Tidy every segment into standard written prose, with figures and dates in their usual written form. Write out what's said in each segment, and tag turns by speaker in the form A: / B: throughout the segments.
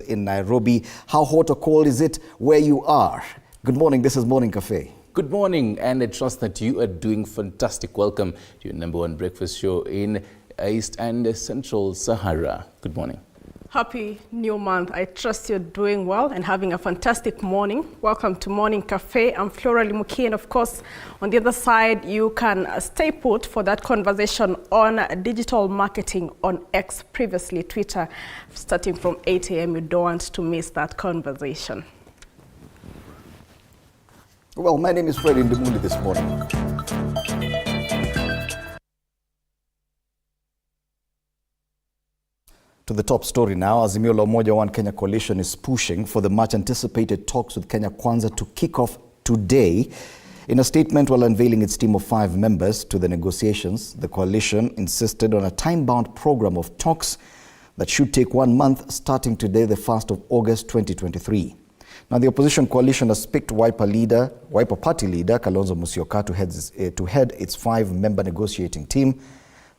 A: in Nairobi. How hot or cold is it where you are? Good morning, this is Morning Cafe.
B: Good morning, and I trust that you are doing fantastic. Welcome to your #1 breakfast show in East and Central Sahara. Good morning.
C: Happy new month. I trust you're doing well and having a fantastic morning. Welcome to Morning Cafe. I'm Flora Limuki, and of course, on the other side, you can stay put for that conversation on digital marketing on X, previously Twitter, starting from 8 a.m. You don't want to miss that conversation.
A: Well, my name is Fred Indemundi this morning. To the top story now, Azimio la Umoja One Kenya coalition is pushing for the much-anticipated talks with Kenya Kwanza to kick off today. In a statement while unveiling its team of 5 members to the negotiations, the coalition insisted on a time-bound program of talks that should take 1 month, starting today, the 1st of August 2023. Now, the opposition coalition has picked Wiper Party leader Kalonzo Musyoka to head its 5-member negotiating team.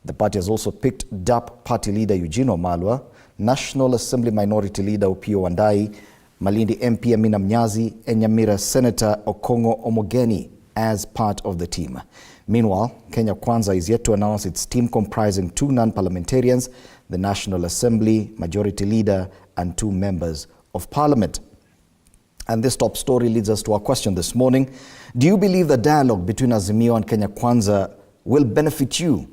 A: The party has also picked DAP Party leader Eugene Wamalwa, National Assembly Minority leader Opiyo Wandayi, Malindi MP Amina Mnyazi, and Nyamira Senator Okongo Omogeni as part of the team. Meanwhile, Kenya Kwanza is yet to announce its team comprising 2 non-parliamentarians, the National Assembly Majority Leader, and 2 members of Parliament. And this top story leads us to our question this morning. Do you believe the dialogue between Azimio and Kenya Kwanza will benefit you?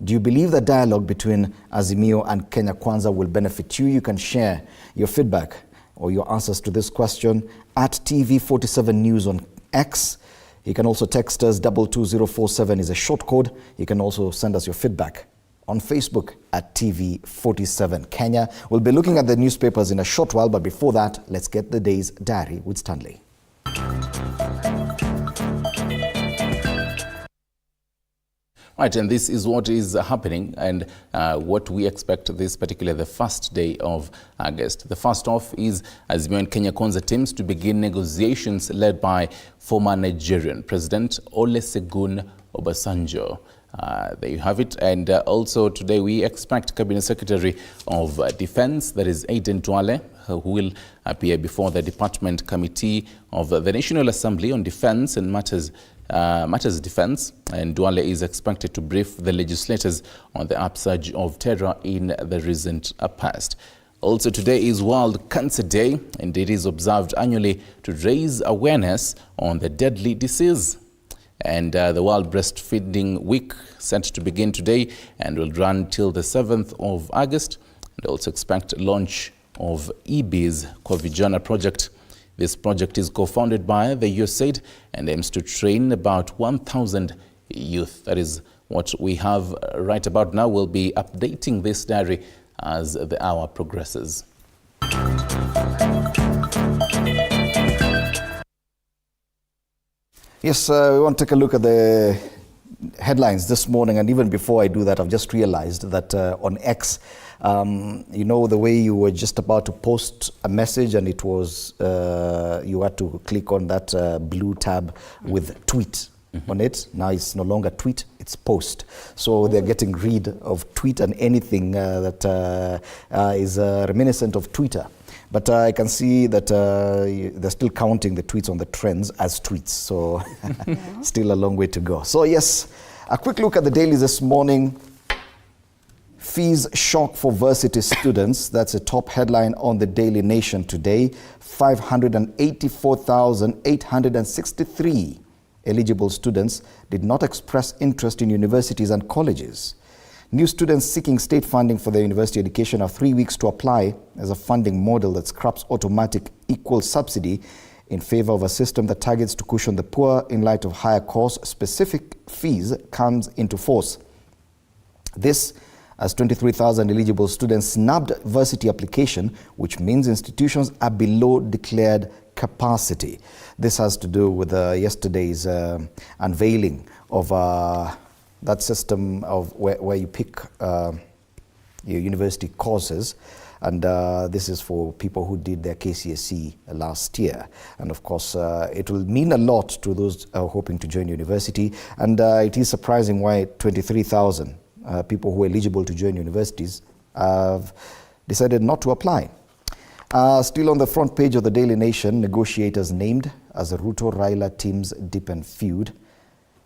A: Do you believe the dialogue between Azimio and Kenya Kwanza will benefit you? You can share your feedback or your answers to this question at TV47 News on X. You can also text us, 22047 is a short code. You can also send us your feedback on Facebook at TV47 Kenya. We'll be looking at the newspapers in a short while, but before that, let's get the day's diary with Stanley.
B: Right, and this is what is happening and what we expect this particular, the first day of August. The first off is Azimio and Kenya Kwanza teams to begin negotiations led by former Nigerian President Olusegun Obasanjo. There you have it. And also today we expect Cabinet Secretary of Defense, that is Aden Duale, who will appear before the Department Committee of the National Assembly on Defense and Matters Defense, and Duale is expected to brief the legislators on the upsurge of terror in the recent past. Also today is World Cancer Day, and it is observed annually to raise awareness on the deadly disease. And the World Breastfeeding Week set to begin today and will run till the 7th of August, and also expect launch of EB's Kwa Vijana project. This project is co-founded by the USAID and aims to train about 1,000 youth. That is what we have right about now. We'll be updating this diary as the hour progresses.
A: Yes, we want to take a look at the headlines this morning, and even before I do that, I've just realized that on X, you know, the way you were just about to post a message and it was, you had to click on that blue tab with tweet on it. Now it's no longer tweet, it's post. So they're getting rid of tweet and anything that is reminiscent of Twitter. But I can see that they're still counting the tweets on the trends as tweets. So still a long way to go. So yes, a quick look at the dailies this morning. Fees shock for varsity students. That's a top headline on the Daily Nation today. 584,863 eligible students did not express interest in universities and colleges. New students seeking state funding for their university education have 3 weeks to apply as a funding model that scraps automatic equal subsidy in favor of a system that targets to cushion the poor in light of higher costs. Specific fees comes into force. This as 23,000 eligible students snubbed varsity application, which means institutions are below declared capacity. This has to do with yesterday's unveiling of that system of where you pick your university courses, and this is for people who did their KCSE last year. And of course, it will mean a lot to those hoping to join university, and it is surprising why 23,000 people who are eligible to join universities have decided not to apply. Still on the front page of the Daily Nation, negotiators named as a Ruto-Raila team's deepened feud.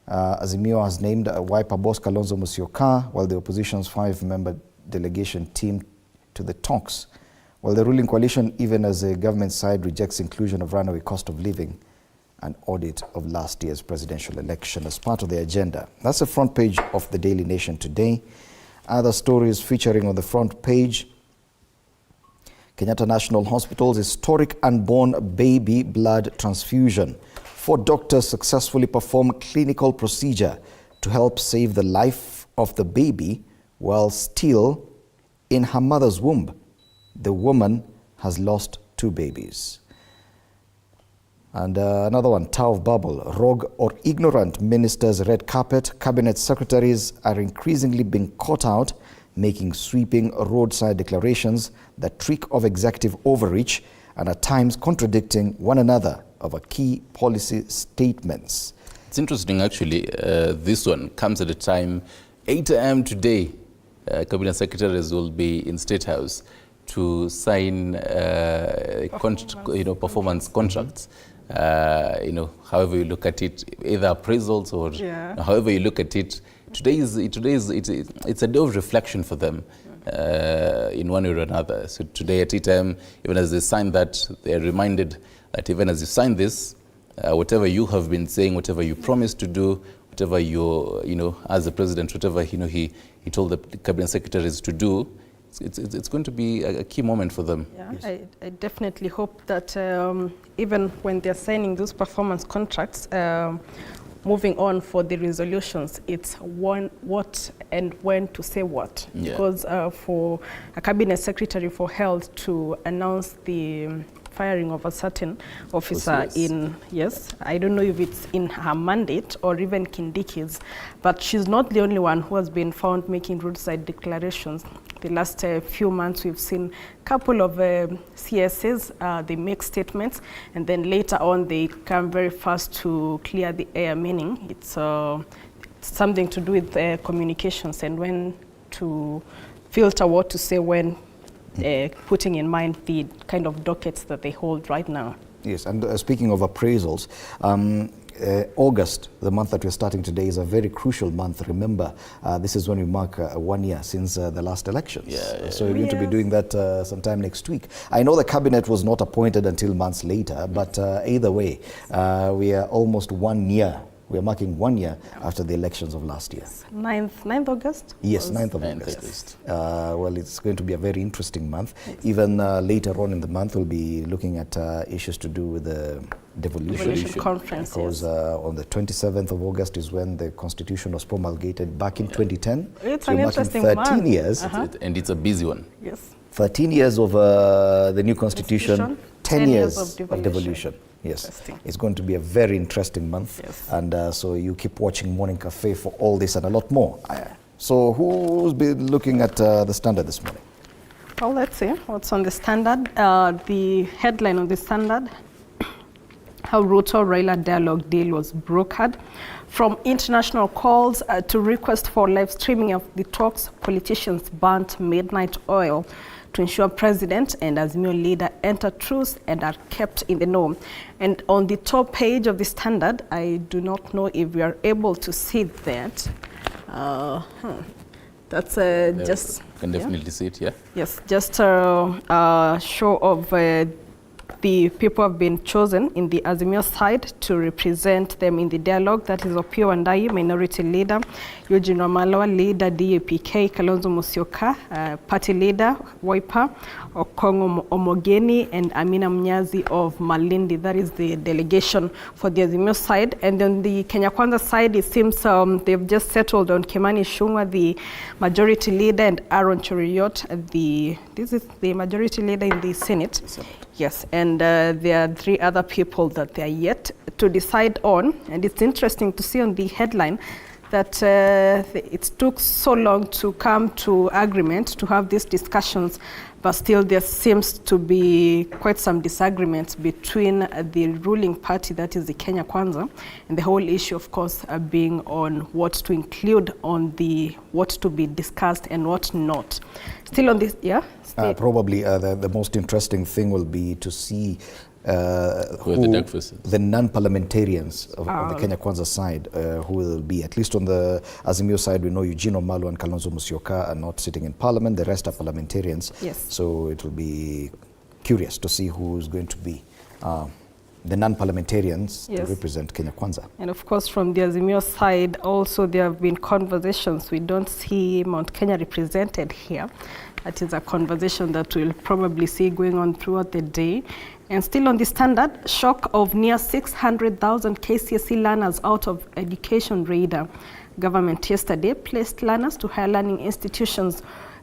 A: Azimio has named Wiper boss Kalonzo Musyoka, while the opposition's 5-member delegation team to the talks, while the ruling coalition, even as the government side, rejects inclusion of runaway cost of living and audit of last year's presidential election as part of the agenda. That's the front page of the Daily Nation today. Other stories featuring on the front page: Kenyatta National Hospital's historic unborn baby blood transfusion. 4 doctors successfully perform clinical procedure to help save the life of the baby while still in her mother's womb. The woman has lost 2 babies. And another one, Tav Bubble, rogue or ignorant ministers' red carpet. Cabinet secretaries are increasingly being caught out, making sweeping roadside declarations, the trick of executive overreach, and at times contradicting one another over key policy statements.
B: It's interesting, actually. This one comes at a time, 8 a.m. today, cabinet secretaries will be in State House to sign performance contracts. However you look at it, either appraisals or however you look at it, it's a day of reflection for them in one way or another. So today at 8 a.m., even as they sign that, they are reminded that even as you sign this, whatever you have been saying, whatever you promised to do, whatever as the president, whatever he told the cabinet secretaries to do, it's going to be a key moment for them.
C: Yeah, yes. I definitely hope that even when they're signing those performance contracts, moving on for the resolutions, it's what and when to say what. Yeah. Because for a cabinet secretary for health to announce the firing of a certain officer I don't know if it's in her mandate or even Kindiki's, but she's not the only one who has been found making roadside declarations. The last few months we've seen a couple of CSs, they make statements and then later on they come very fast to clear the air, meaning it's something to do with communications and when to filter what to say when, putting in mind the kind of dockets that they hold right now.
A: Yes, and speaking of appraisals, August, the month that we're starting today, is a very crucial month. Remember, this is when we mark 1 year since the last elections. So we're going to be doing that sometime next week. I know the cabinet was not appointed until months later, but either way, we are almost 1 year. We are marking 1 year after the elections of last year.
C: 9th August?
A: Yes, 9th of August. Well, it's going to be a very interesting month. Even later on in the month, we'll be looking at issues to do with the devolution
C: conference.
A: Because on the 27th of August is when the Constitution was promulgated back in 2010.
C: It's
A: so
C: an interesting
A: 13 years.
B: And it's a busy one.
C: Yes.
A: 13 years of the new Constitution, 10 years of devolution. Yes, it's going to be a very interesting month.
C: Yes.
A: And so you keep watching Morning Cafe for all this and a lot more. So who's been looking at the Standard this morning?
C: Well, let's see what's on the Standard. The headline on the Standard: how Ruto-Raila dialogue deal was brokered. From international calls to request for live streaming of the talks, politicians burnt midnight oil to ensure president and Azimio leader enter truce and are kept in the know. And on the top page of the Standard, I do not know if we are able to see that. That's just...
B: Can definitely see it, yeah?
C: Yes, just a show of the people have been chosen in the Azimio side to represent them in the dialogue. That is Opiyo Wandayi, Minority Leader, Eugene Wamalwa, Leader, DAPK, Kalonzo Musyoka, Party Leader, Wiper, Okongo Omogeni, and Amina Mnyazi of Malindi. That is the delegation for the Azimio side. And then the Kenya Kwanza side, it seems they've just settled on Kimani Ichung'wah, the Majority Leader, and Aaron Cheruiyot, this is the Majority Leader in the Senate. Yes, and there are 3 other people that they are yet to decide on. And it's interesting to see on the headline that it took so long to come to agreement to have these discussions But still, there seems to be quite some disagreements between the ruling party, that is the Kenya Kwanza, and the whole issue, of course, being on what to include on the what to be discussed and what not. Still on this, yeah?
A: Probably the most interesting thing will be to see
B: the
A: non-parliamentarians on the Kenya Kwanza side, who will be, at least on the Azimio side, we know Eugene Omalu and Kalonzo Musyoka are not sitting in parliament. The rest are parliamentarians.
C: Yes.
A: So it will be curious to see who is going to be the non-parliamentarians to represent Kenya Kwanza.
C: And of course, from the Azimio side, also there have been conversations. We don't see Mount Kenya represented here. That is a conversation that we'll probably see going on throughout the day. And still on the Standard, shock of near 600,000 KCSE learners out of education radar. Government yesterday placed learners to higher learning institutions,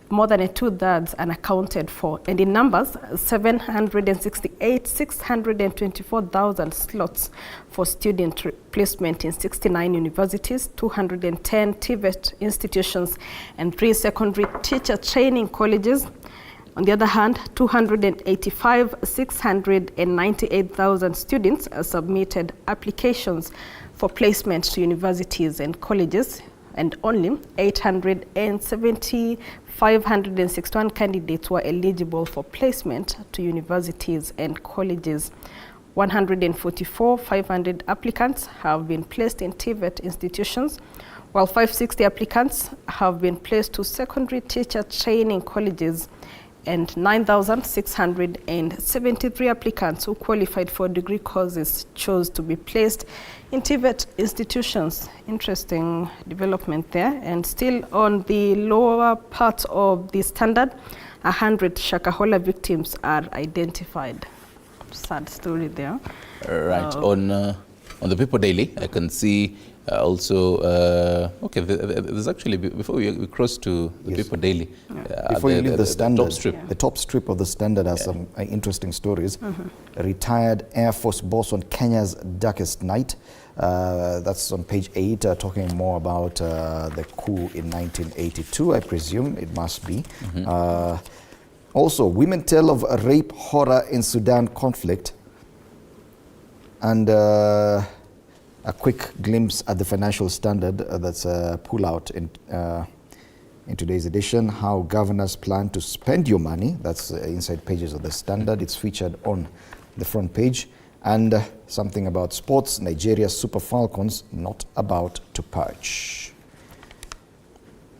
C: more than 2/3 unaccounted for. And in numbers, 624,000 slots for student placement in 69 universities, 210 TVET institutions, and 3 secondary teacher training colleges. On the other hand, 698,000 students submitted applications for placement to universities and colleges, and only 561 candidates were eligible for placement to universities and colleges. 144,500 applicants have been placed in TVET institutions, while 560 applicants have been placed to secondary teacher training colleges, and 9,673 applicants who qualified for degree courses chose to be placed in TVET institutions. Interesting development there. And still on the lower part of the Standard, 100 Shakahola victims are identified. Sad story there.
B: Right. On the People Daily, I can see also, okay, there's actually, before we cross to the People Daily.
A: Before you leave the Standard,
B: top strip.
A: The top strip of the Standard has some interesting stories. A retired Air Force boss on Kenya's darkest night. That's on page 8, talking more about the coup in 1982, I presume it must be. Also, women tell of a rape horror in Sudan conflict. And a quick glimpse at the Financial Standard, that's a pull-out in today's edition, how governors plan to spend your money. That's inside pages of the Standard. It's featured on the front page. And something about sports, Nigeria's Super Falcons not about to perch.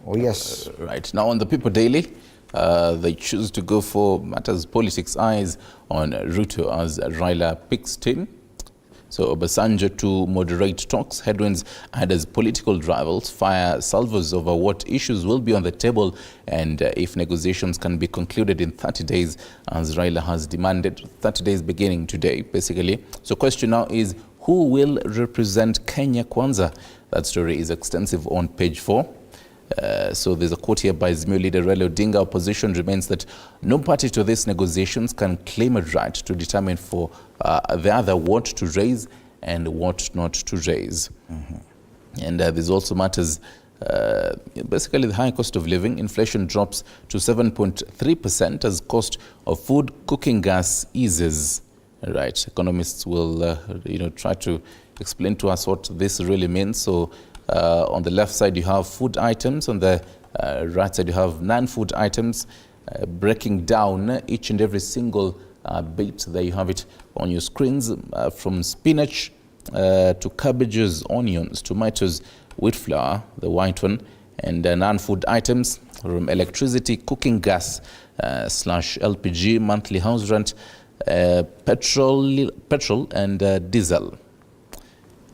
A: Oh, yes.
B: Right. Now on the People Daily, they choose to go for matters politics eyes on Ruto as Raila picks team. So Obasanjo to moderate talks, headwinds ahead as political rivals fire salvos over what issues will be on the table and if negotiations can be concluded in 30 days as Raila has demanded, 30 days beginning today basically. So question now is, who will represent Kenya Kwanza? That story is extensive on page 4. So there's a quote here by Azimio leader Raila Odinga. Opposition remains that no party to these negotiations can claim a right to determine for the other what to raise and what not to raise. And there's also matters, basically the high cost of living. Inflation drops to 7.3% as cost of food, cooking gas eases. Right, economists will try to explain to us what this really means. So on the left side, you have food items. On the right side, you have non-food items. Breaking down each and every single bit, there you have it on your screens, from spinach to cabbages, onions, tomatoes, wheat flour, the white one, and non-food items from electricity, cooking gas / LPG, monthly house rent, petrol and diesel.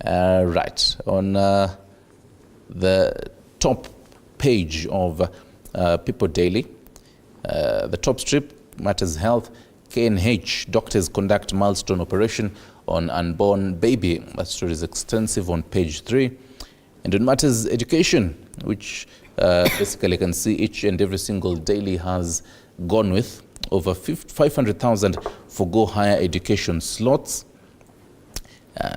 B: Right, on the top page of People Daily, the top strip, matters health. KNH doctors conduct milestone operation on unborn baby. That story is extensive on page 3. And on matters education, which basically can see each and every single daily has gone with over 500,000 for go higher education slots.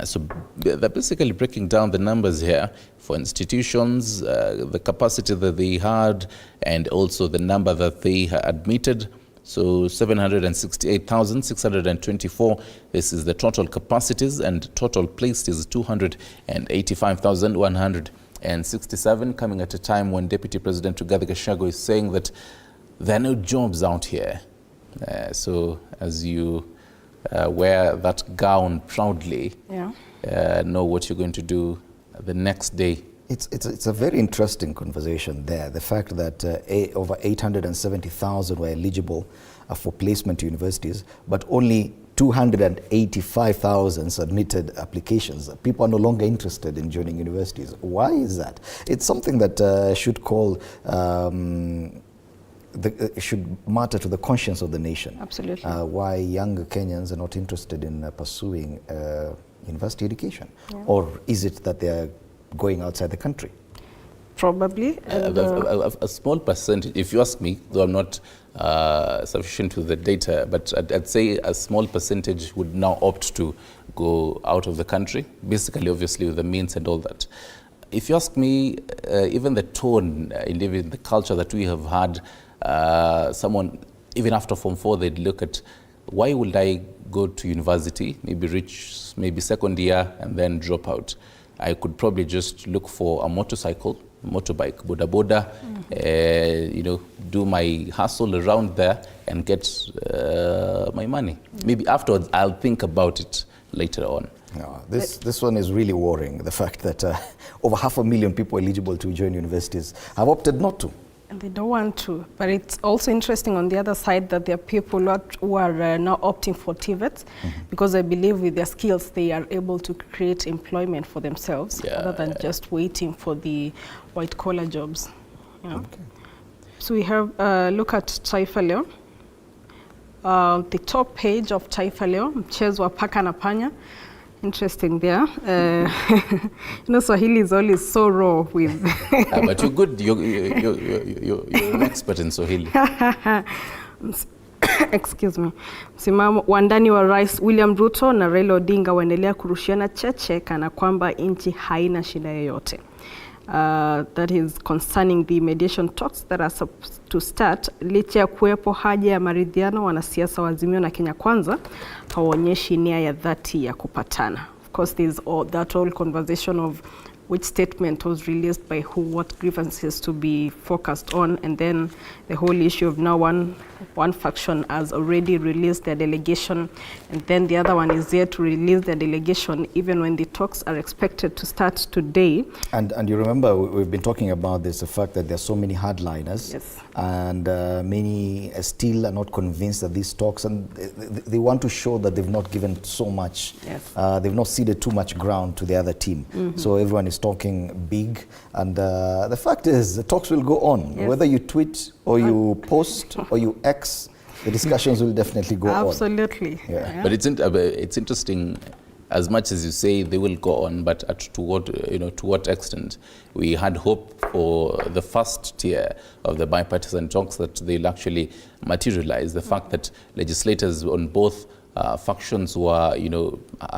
B: So they're basically breaking down the numbers here for institutions, the capacity that they had, and also the number that they admitted. So 768,624. This is the total capacities, and total placed is 285,167, coming at a time when Deputy President Rigathi Gachagua is saying that there are no jobs out here. So as you wear that gown proudly, know what you're going to do the next day.
A: It's a very interesting conversation there. The fact that over 870,000 were eligible for placement to universities, but only 285,000 submitted applications. People are no longer interested in joining universities. Why is that? It's something that should call should matter to the conscience of the nation.
C: Absolutely.
A: Why younger Kenyans are not interested in pursuing university education, or is it that they are going outside the country?
C: Probably.
B: A small percentage, if you ask me, though I'm not sufficient with the data, but I'd say a small percentage would now opt to go out of the country, basically, obviously, with the means and all that. If you ask me, even the tone, even the culture that we have had, someone, even after Form 4, they'd look at, why would I go to university, maybe reach maybe second year and then drop out? I could probably just look for a motorcycle, motorbike, boda boda, do my hustle around there and get my money. Maybe afterwards, I'll think about it later on.
A: No, this one is really worrying, the fact that over 500,000 people eligible to join universities have opted not to.
C: And they don't want to. But it's also interesting on the other side that there are people who are now opting for TVETs because I believe with their skills they are able to create employment for themselves rather than just waiting for the white collar jobs. You know? Okay. So we have look at Taifa Leo. The top page of Taifa Leo, mchezo wa paka na panya. Interesting there. Swahili is always so raw with.
B: But you're good. You're an expert in Swahili.
C: Excuse me. Msimamo wandani wa Rais William Ruto na Raila Odinga waendelea kurushiana cheche kana kwamba nchi haina shida yoyote. That is concerning the mediation talks that are supposed to start. Licha ya kuwepo haja ya maridhiano, wanasiasa wa Azimio na Kenya Kwanza hawaonyeshi nia ya dhati ya kupatana. Of course, there's that whole conversation of which statement was released by who, what grievances to be focused on, and then the whole issue of now one faction has already released their delegation, and then the other one is there to release their delegation, even when the talks are expected to start today. And
A: you remember we've been talking about this, the fact that there are so many hardliners, and many still are not convinced that these talks, and they want to show that they've not given so much, they've not ceded too much ground to the other team. So everyone is talking big, and the fact is the talks will go on. Whether you tweet or you post or you X, the discussions will definitely go on.
C: Absolutely.
B: But it's interesting, as much as you say they will go on, but to what extent? We had hope for the first tier of the bipartisan talks that they'll actually materialize. The fact that legislators on both factions were,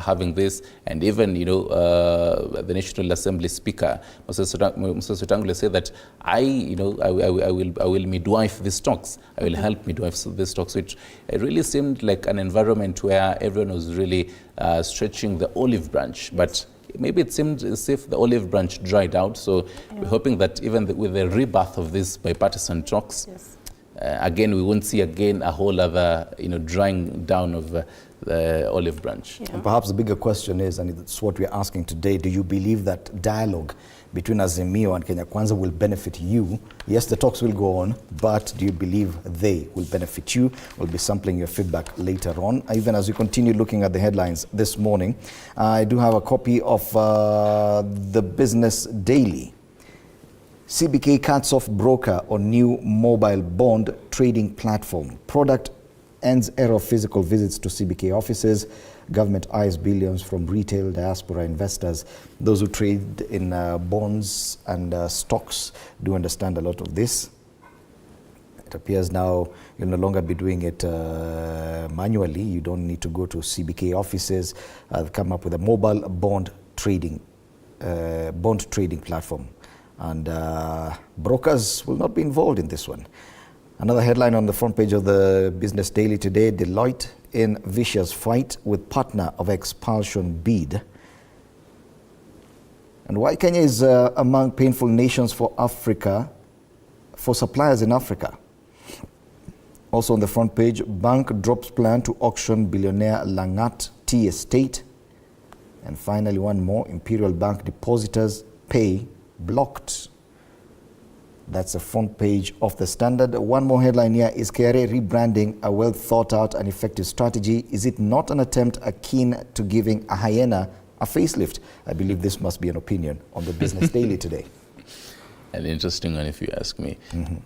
B: having this, and even, the National Assembly Speaker, Moses Wetangula, said that I will midwife these talks. I will help midwife these talks, which it really seemed like an environment where everyone was really stretching the olive branch, but maybe it seemed as if the olive branch dried out. So we're hoping that even with the rebirth of these bipartisan talks, again, we won't see again a whole other, drying down of the olive branch.
A: And perhaps the bigger question is, and it's what we're asking today, do you believe that dialogue between Azimio and Kenya Kwanza will benefit you? Yes, the talks will go on, but do you believe they will benefit you? We'll be sampling your feedback later on. Even as we continue looking at the headlines this morning, I do have a copy of the Business Daily. CBK cuts off broker on new mobile bond trading platform. Product ends era of physical visits to CBK offices. Government eyes billions from retail diaspora investors. Those who trade in bonds and stocks do understand a lot of this. It appears now you'll no longer be doing it manually. You don't need to go to CBK offices. They've come up with a mobile bond trading platform. And brokers will not be involved in this one. Another headline on the front page of the Business Daily today, Deloitte in vicious fight with partner of expulsion bid. And why Kenya is among painful nations for Africa, for suppliers in Africa. Also on the front page, bank drops plan to auction billionaire Langat tea estate. And finally, one more, Imperial Bank depositors pay blocked. That's the front page of the Standard. One more headline here is KRA rebranding a well thought out and effective strategy. Is it not an attempt akin to giving a hyena a facelift? I believe this must be an opinion on the Business Daily today.
B: An interesting one, if you ask me.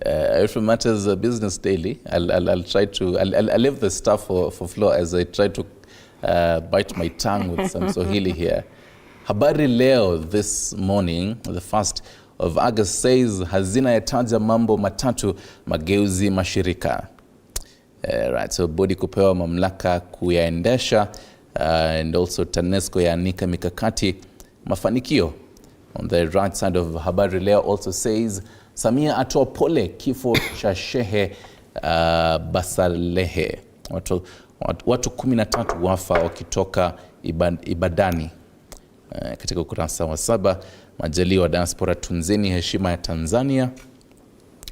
B: If it matters, Business Daily, I'll try to, I'll leave the stuff for Flo as I try to bite my tongue with some Swahili here. Habari Leo this morning, the 1st of August, says hazina yataja mambo matatu mageuzi mashirika. Right, so bodi kupewa mamlaka kuyaendesha, and also TANESCO yaanika mikakati mafanikio. On the right side of Habari Leo also says Samia atoa pole kifo cha Shehe Basalehe. Watu 13 wafa wakitoka ibadani. Katika ukurasa wa 7, Majaliwa diaspora tunzeni heshima ya Tanzania.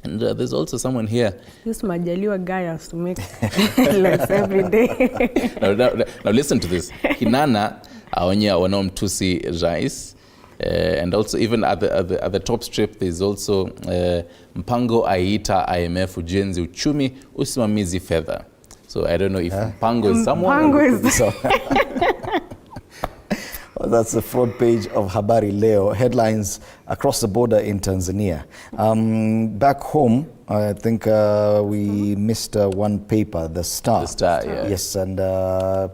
B: And there's also someone here.
C: This Majaliwa guy has to make less every day.
B: Now listen to this. Kinana aonya wanaomtusi rais. And also even at the top strip there's also Mpango aita IMF ujenzi uchumi usimamizi fedha. So I don't know if Mpango is someone.
C: Mpango is
A: Well, that's the front page of Habari Leo. Headlines across the border in Tanzania. Back home, I think we missed one paper, The Star.
B: The Star, yeah.
A: Yes, and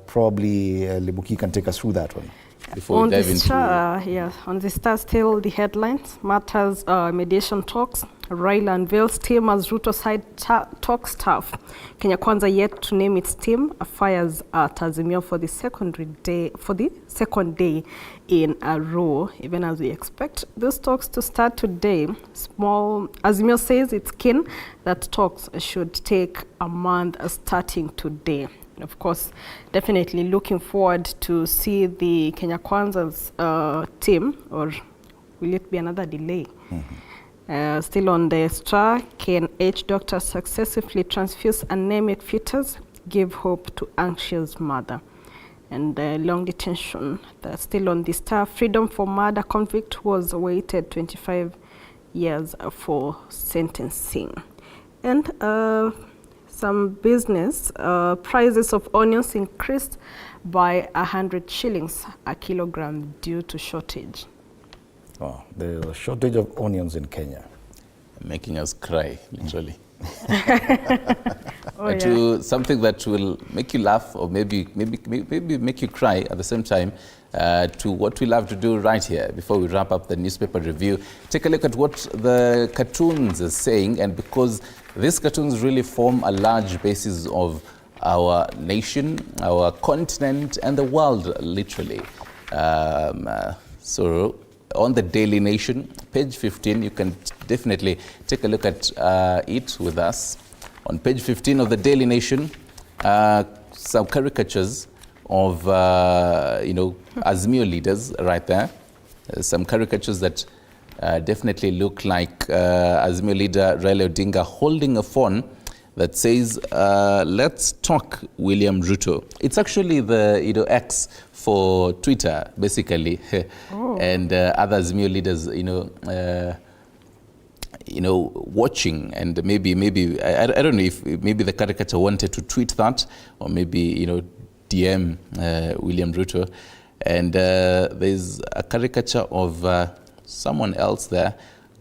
A: probably Libuki can take us through that one.
B: Before we dive into...
C: Star, on the Star, still the headlines. Matters mediation talks. Raila unveils team as Ruto side talks tough. Kenya Kwanza yet to name its team. Fires at Azimio for the second day in a row, even as we expect these talks to start today. Azimio says it's keen that talks should take a month starting today. And of course, definitely looking forward to see the Kenya Kwanza's team, or will it be another delay? Still on the Star, KNH doctors successfully transfuse anemic fetus, give hope to anxious mother. And long detention, still on the Star, freedom for murder convict was awaited 25 years for sentencing. And some business, prices of onions increased by 100 shillings a kilogram due to shortage.
A: Oh, there's a shortage of onions in Kenya.
B: Making us cry, literally.
C: To
B: something that will make you laugh or maybe make you cry at the same time, to what we love to do right here before we wrap up the newspaper review. Take a look at what the cartoons are saying, and because these cartoons really form a large basis of our nation, our continent, and the world, literally. So on the Daily Nation, page 15, you can definitely take a look at it with us. On page 15 of the Daily Nation, some caricatures of, Azimio leaders right there. Some caricatures that definitely look like Azimio leader Raila Odinga holding a phone that says, let's talk William Ruto. It's actually the X for Twitter, basically. And other Azimio leaders, watching, and maybe I don't know if maybe the caricature wanted to tweet that, or maybe DM William Ruto. And there's a caricature of someone else there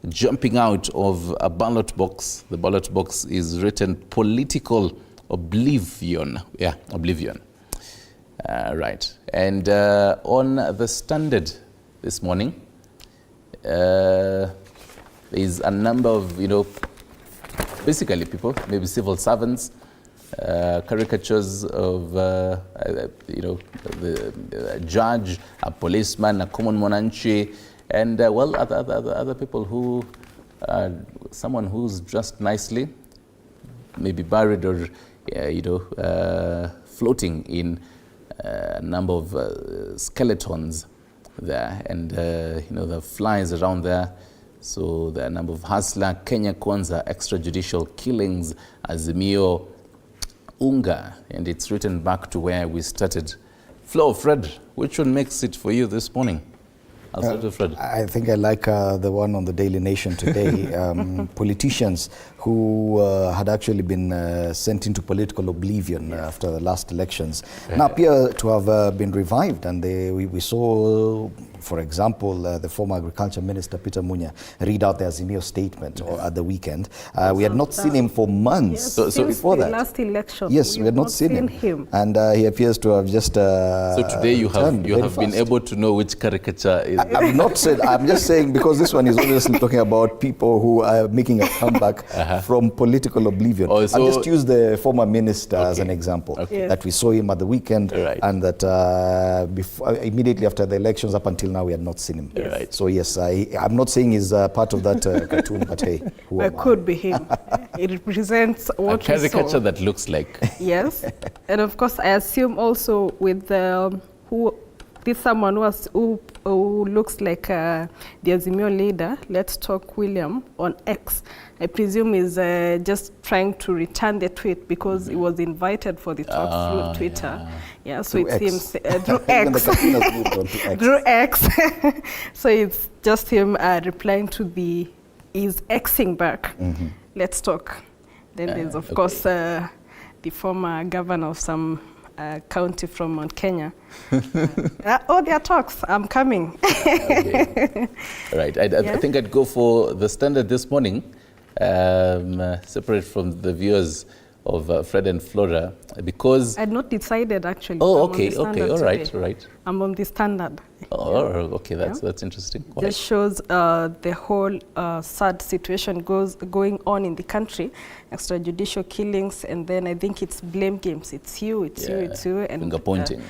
B: jumping out of a ballot box. The ballot box is written political oblivion. Yeah, oblivion. Right. And on the Standard this morning, there's a number of, basically people, maybe civil servants, caricatures of, the judge, a policeman, a common mwananchi, and, other people who, someone who's dressed nicely, maybe buried or, floating in a number of skeletons there, and the flies around there. So there are a number of hustler, Kenya Kwanza, extrajudicial killings, Azimio, Unga, and it's written back to where we started. Flo, Fred, which one makes it for you this morning? I'll start with Fred.
A: I think I like the one on the Daily Nation today. Politicians who had actually been sent into political oblivion after the last elections now appear to have been revived, and we saw, for example, the former Agriculture Minister Peter Munya read out the Azimio statement at the weekend. We had not seen him for months.
C: Yes,
A: so before that,
C: last election,
A: yes, we had not seen him. And he appears to have just.
B: So today you have been able to know which caricature is.
A: I'm not saying. I'm just saying, because this one is obviously talking about people who are making a comeback from political oblivion.
B: Oh, so
A: I'll just use the former minister as an example. That we saw him at the weekend, and that immediately after the elections up until now we had not seen him.
B: Right.
A: So yes, I'm not saying he's part of that cartoon, but hey, who am I?
C: could be him. It represents what
B: a caricature
C: we saw.
B: that looks like.
C: Yes, and of course I assume also with someone who looks like the Azimio leader, Let's Talk William, on X. I presume is just trying to return the tweet because he was invited for the talk through Twitter. Yeah, so
A: Through
C: it
A: X.
C: seems through X. Through X. So it's just him replying to he's Xing back. Let's talk. Then there's of course the former governor of some county from Mount Kenya. There are talks. I'm coming.
B: Right. I think I'd go for the Standard this morning, separate from the viewers of Fred and Flora, because
C: I'd not decided actually.
B: Oh,
C: I'm on
B: okay,
C: the Standard
B: okay, all right,
C: today.
B: all right.
C: I'm on the Standard.
B: Oh, okay, that's interesting. Why?
C: Just shows the whole sad situation going on in the country, extrajudicial killings, and then I think it's blame games. It's you, it's you, and
B: finger pointing.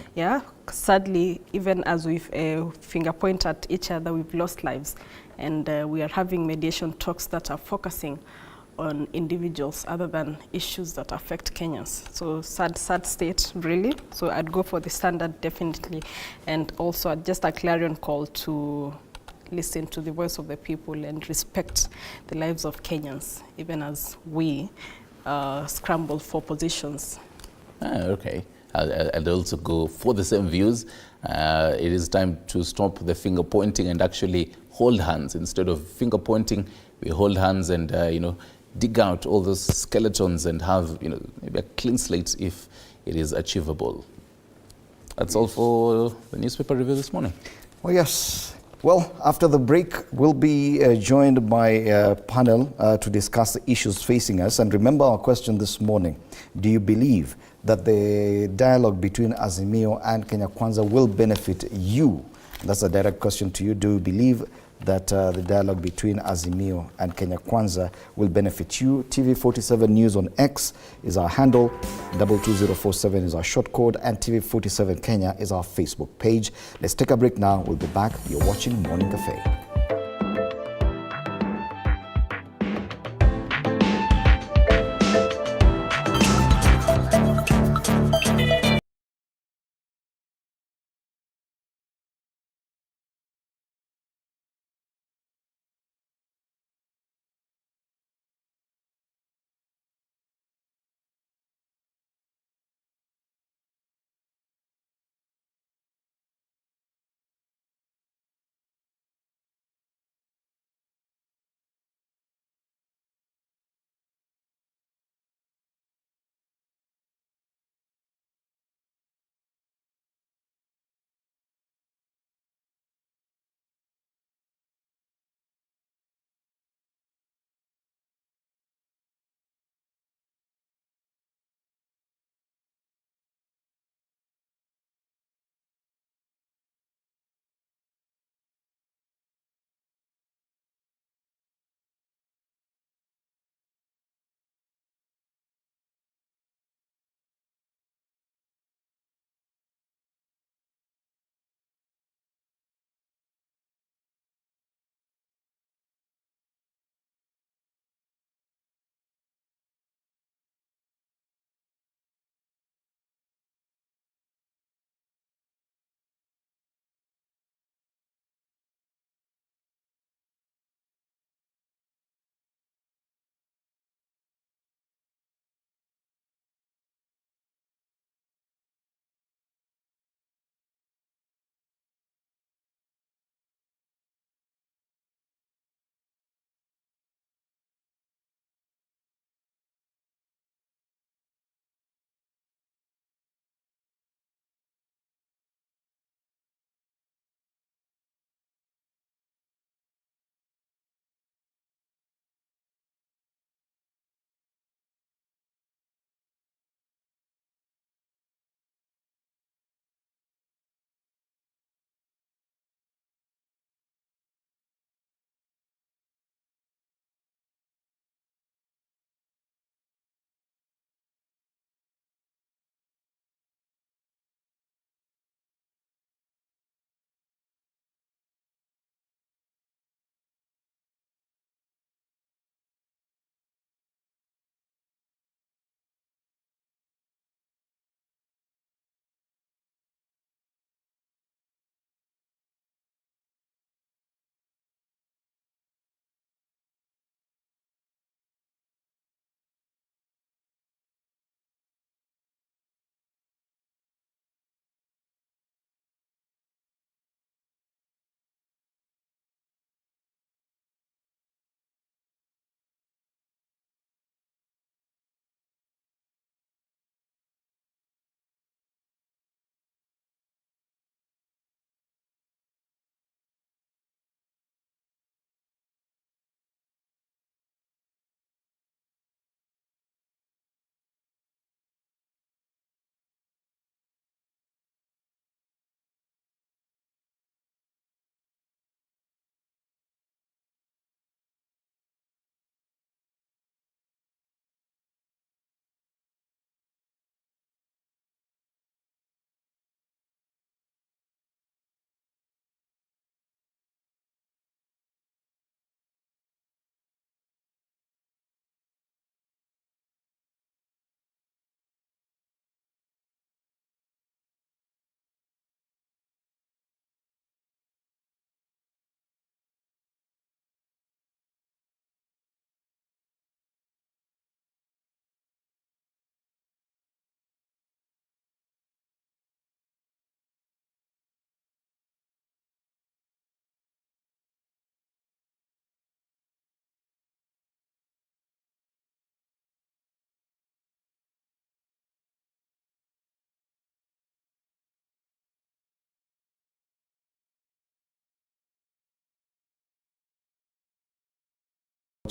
C: Sadly, even as we finger point at each other, we've lost lives, and we are having mediation talks that are focusing on individuals other than issues that affect Kenyans. So sad state, really. So I'd go for the Standard, definitely. And also just a clarion call to listen to the voice of the people and respect the lives of Kenyans, even as we scramble for positions.
B: Okay. I'd also go for the same views. It is time to stop the finger pointing and actually hold hands. Instead of finger pointing, we hold hands and, dig out all those skeletons and have, maybe a clean slate if it is achievable. That's all for the newspaper review this morning.
A: Oh, yes. Well, after the break, we'll be joined by a panel to discuss the issues facing us. And remember our question this morning. Do you believe that the dialogue between Azimio and Kenya Kwanza will benefit you? That's a direct question to you. Do you believe that the dialogue between Azimio and Kenya Kwanza will benefit you? TV47 News on X is our handle, 22047 is our short code, and TV47 Kenya is our Facebook page. Let's take a break now. We'll be back. You're watching Morning Cafe.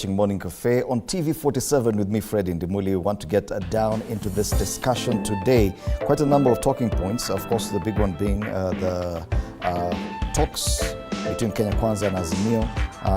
A: watching Morning Cafe on TV47 with me, Fred Ndimuli. We want to get down into this discussion today. Quite a number of talking points. Of course, the big one being the talks between Kenya Kwanza and Azimio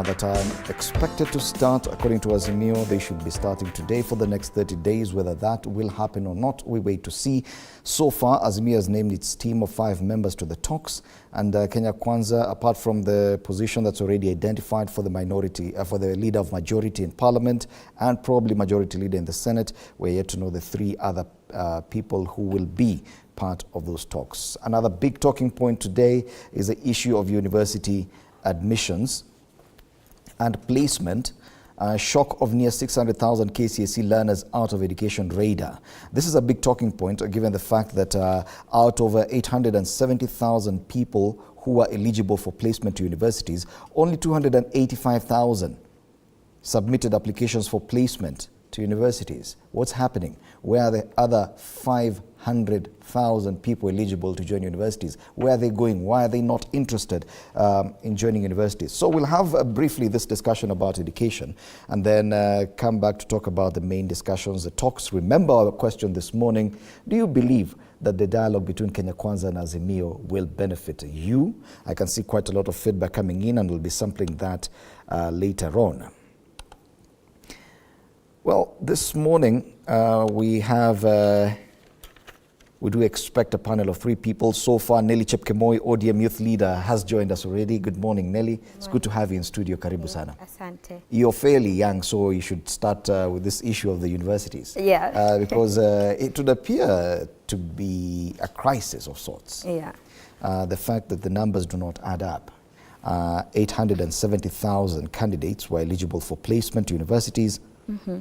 A: that are expected to start. According to Azimio, they should be starting today for the next 30 days. Whether that will happen or not, we wait to see. So far, Azimio has named its team of 5 members to the talks, and Kenya Kwanza, apart from the position that's already identified for the minority, for the leader of majority in Parliament and probably majority leader in the Senate, we're yet to know the 3 other people who will be part of those talks. Another big talking point today is the issue of university admissions and placement. Shock of near 600,000 KCSE learners out of education radar. This is a big talking point given the fact that out of 870,000 people who are eligible for placement to universities, only 285,000 submitted applications for placement to universities. What's happening? Where are the other 500,000 people eligible to join universities? Where are they going? Why are they not interested in joining universities? So we'll have briefly this discussion about education and then come back to talk about the main discussions, the talks. Remember our question this morning: do you believe that the dialogue between Kenya Kwanza and Azimio will benefit you? I can see quite a lot of feedback coming in, and we'll be sampling that later on. Well, this morning we do expect a panel of 3 people. So far, Nelly Chepkemoi, ODM youth leader, has joined us already. Good morning, Nelly. It's good to have you in studio. Karibu sana.
D: Asante.
A: You're fairly young, so you should start with this issue of the universities.
D: Yeah.
A: Because it would appear to be a crisis of sorts.
D: Yeah.
A: The fact that the numbers do not add up. 870,000 candidates were eligible for placement to universities.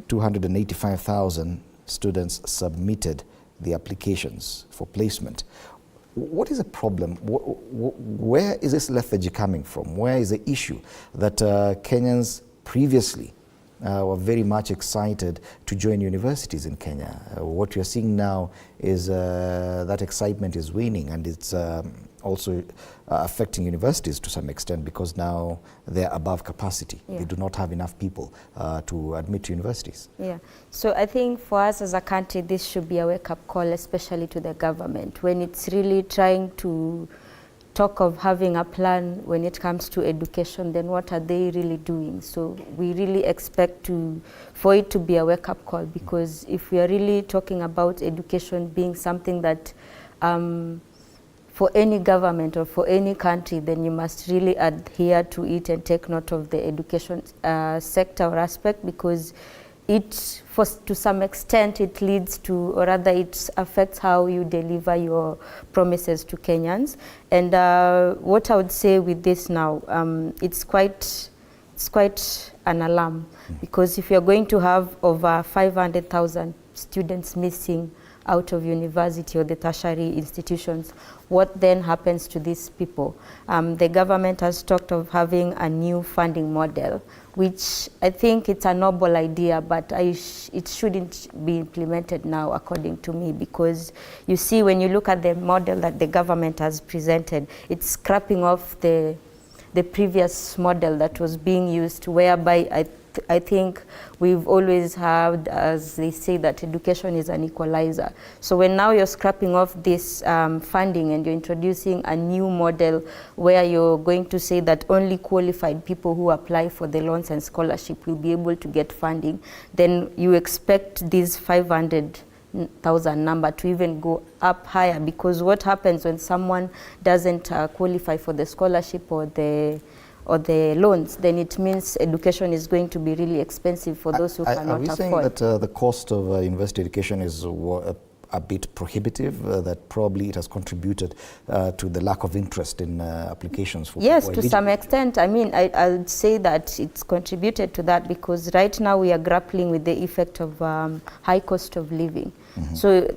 A: 285,000 students submitted the applications for placement. What is the problem? Where is this lethargy coming from? Where is the issue that Kenyans previously were very much excited to join universities in Kenya? What we are seeing now is that excitement is waning, and it's also affecting universities to some extent because now they're above capacity. Yeah. They do not have enough people to admit to universities.
D: Yeah. So I think for us as a country, this should be a wake-up call, especially to the government, when it's really trying to talk of having a plan when it comes to education. Then what are they really doing? So we really expect for it to be a wake-up call, because if we are really talking about education being something that for any government or for any country, then you must really adhere to it and take note of the education sector or aspect, because to some extent it leads to, or rather it affects how you deliver your promises to Kenyans. And what I would say with this now, it's quite an alarm, because if you're going to have over 500,000 students missing out of university or the tertiary institutions, what then happens to these people? The government has talked of having a new funding model, which I think it's a noble idea, but it shouldn't be implemented now, according to me, because you see, when you look at the model that the government has presented, it's scrapping off the previous model that was being used, whereby I think we've always had, as they say, that education is an equalizer. So when now you're scrapping off this funding and you're introducing a new model where you're going to say that only qualified people who apply for the loans and scholarship will be able to get funding, then you expect this 500,000 number to even go up higher, because what happens when someone doesn't qualify for the scholarship or the loans, then it means education is going to be really expensive for those who cannot afford.
A: Are we saying that the cost of university education is a bit prohibitive, that probably it has contributed to the lack of interest in applications for
D: yes, to some extent. I mean, I would say that it's contributed to that, because right now we are grappling with the effect of high cost of living. So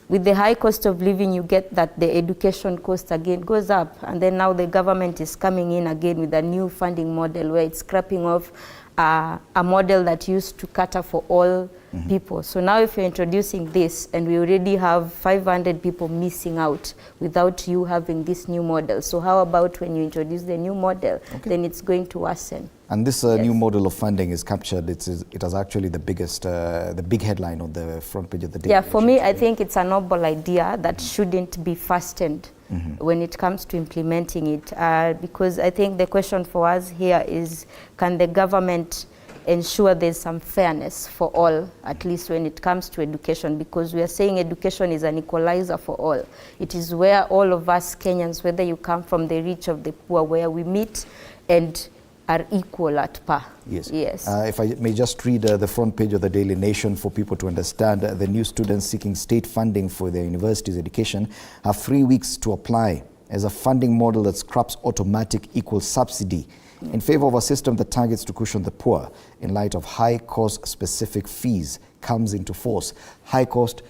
D: with the high cost of living, you get that the education cost again goes up, and then now the government is coming in again with a new funding model where it's scrapping off a model that used to cater for all people. So now if you're introducing this, and we already have 500 people missing out without you having this new model, so how about when you introduce the new model, then it's going to worsen.
A: And this new model of funding is captured. It is actually the biggest, the big headline on the front page of the Daily.
D: Yeah, for me, I think it's a noble idea that shouldn't be fastened when it comes to implementing it. Because I think the question for us here is, can the government ensure there's some fairness for all, at least when it comes to education? Because we are saying education is an equalizer for all. It is where all of us Kenyans, whether you come from the rich or the poor, where we meet and are equal at par.
A: Yes.
D: Yes.
A: If I may just read the front page of the Daily Nation for people to understand, the new students seeking state funding for their university's education have 3 weeks to apply as a funding model that scraps automatic equal subsidy in favor of a system that targets to cushion the poor in light of high cost specific fees comes into force. High cost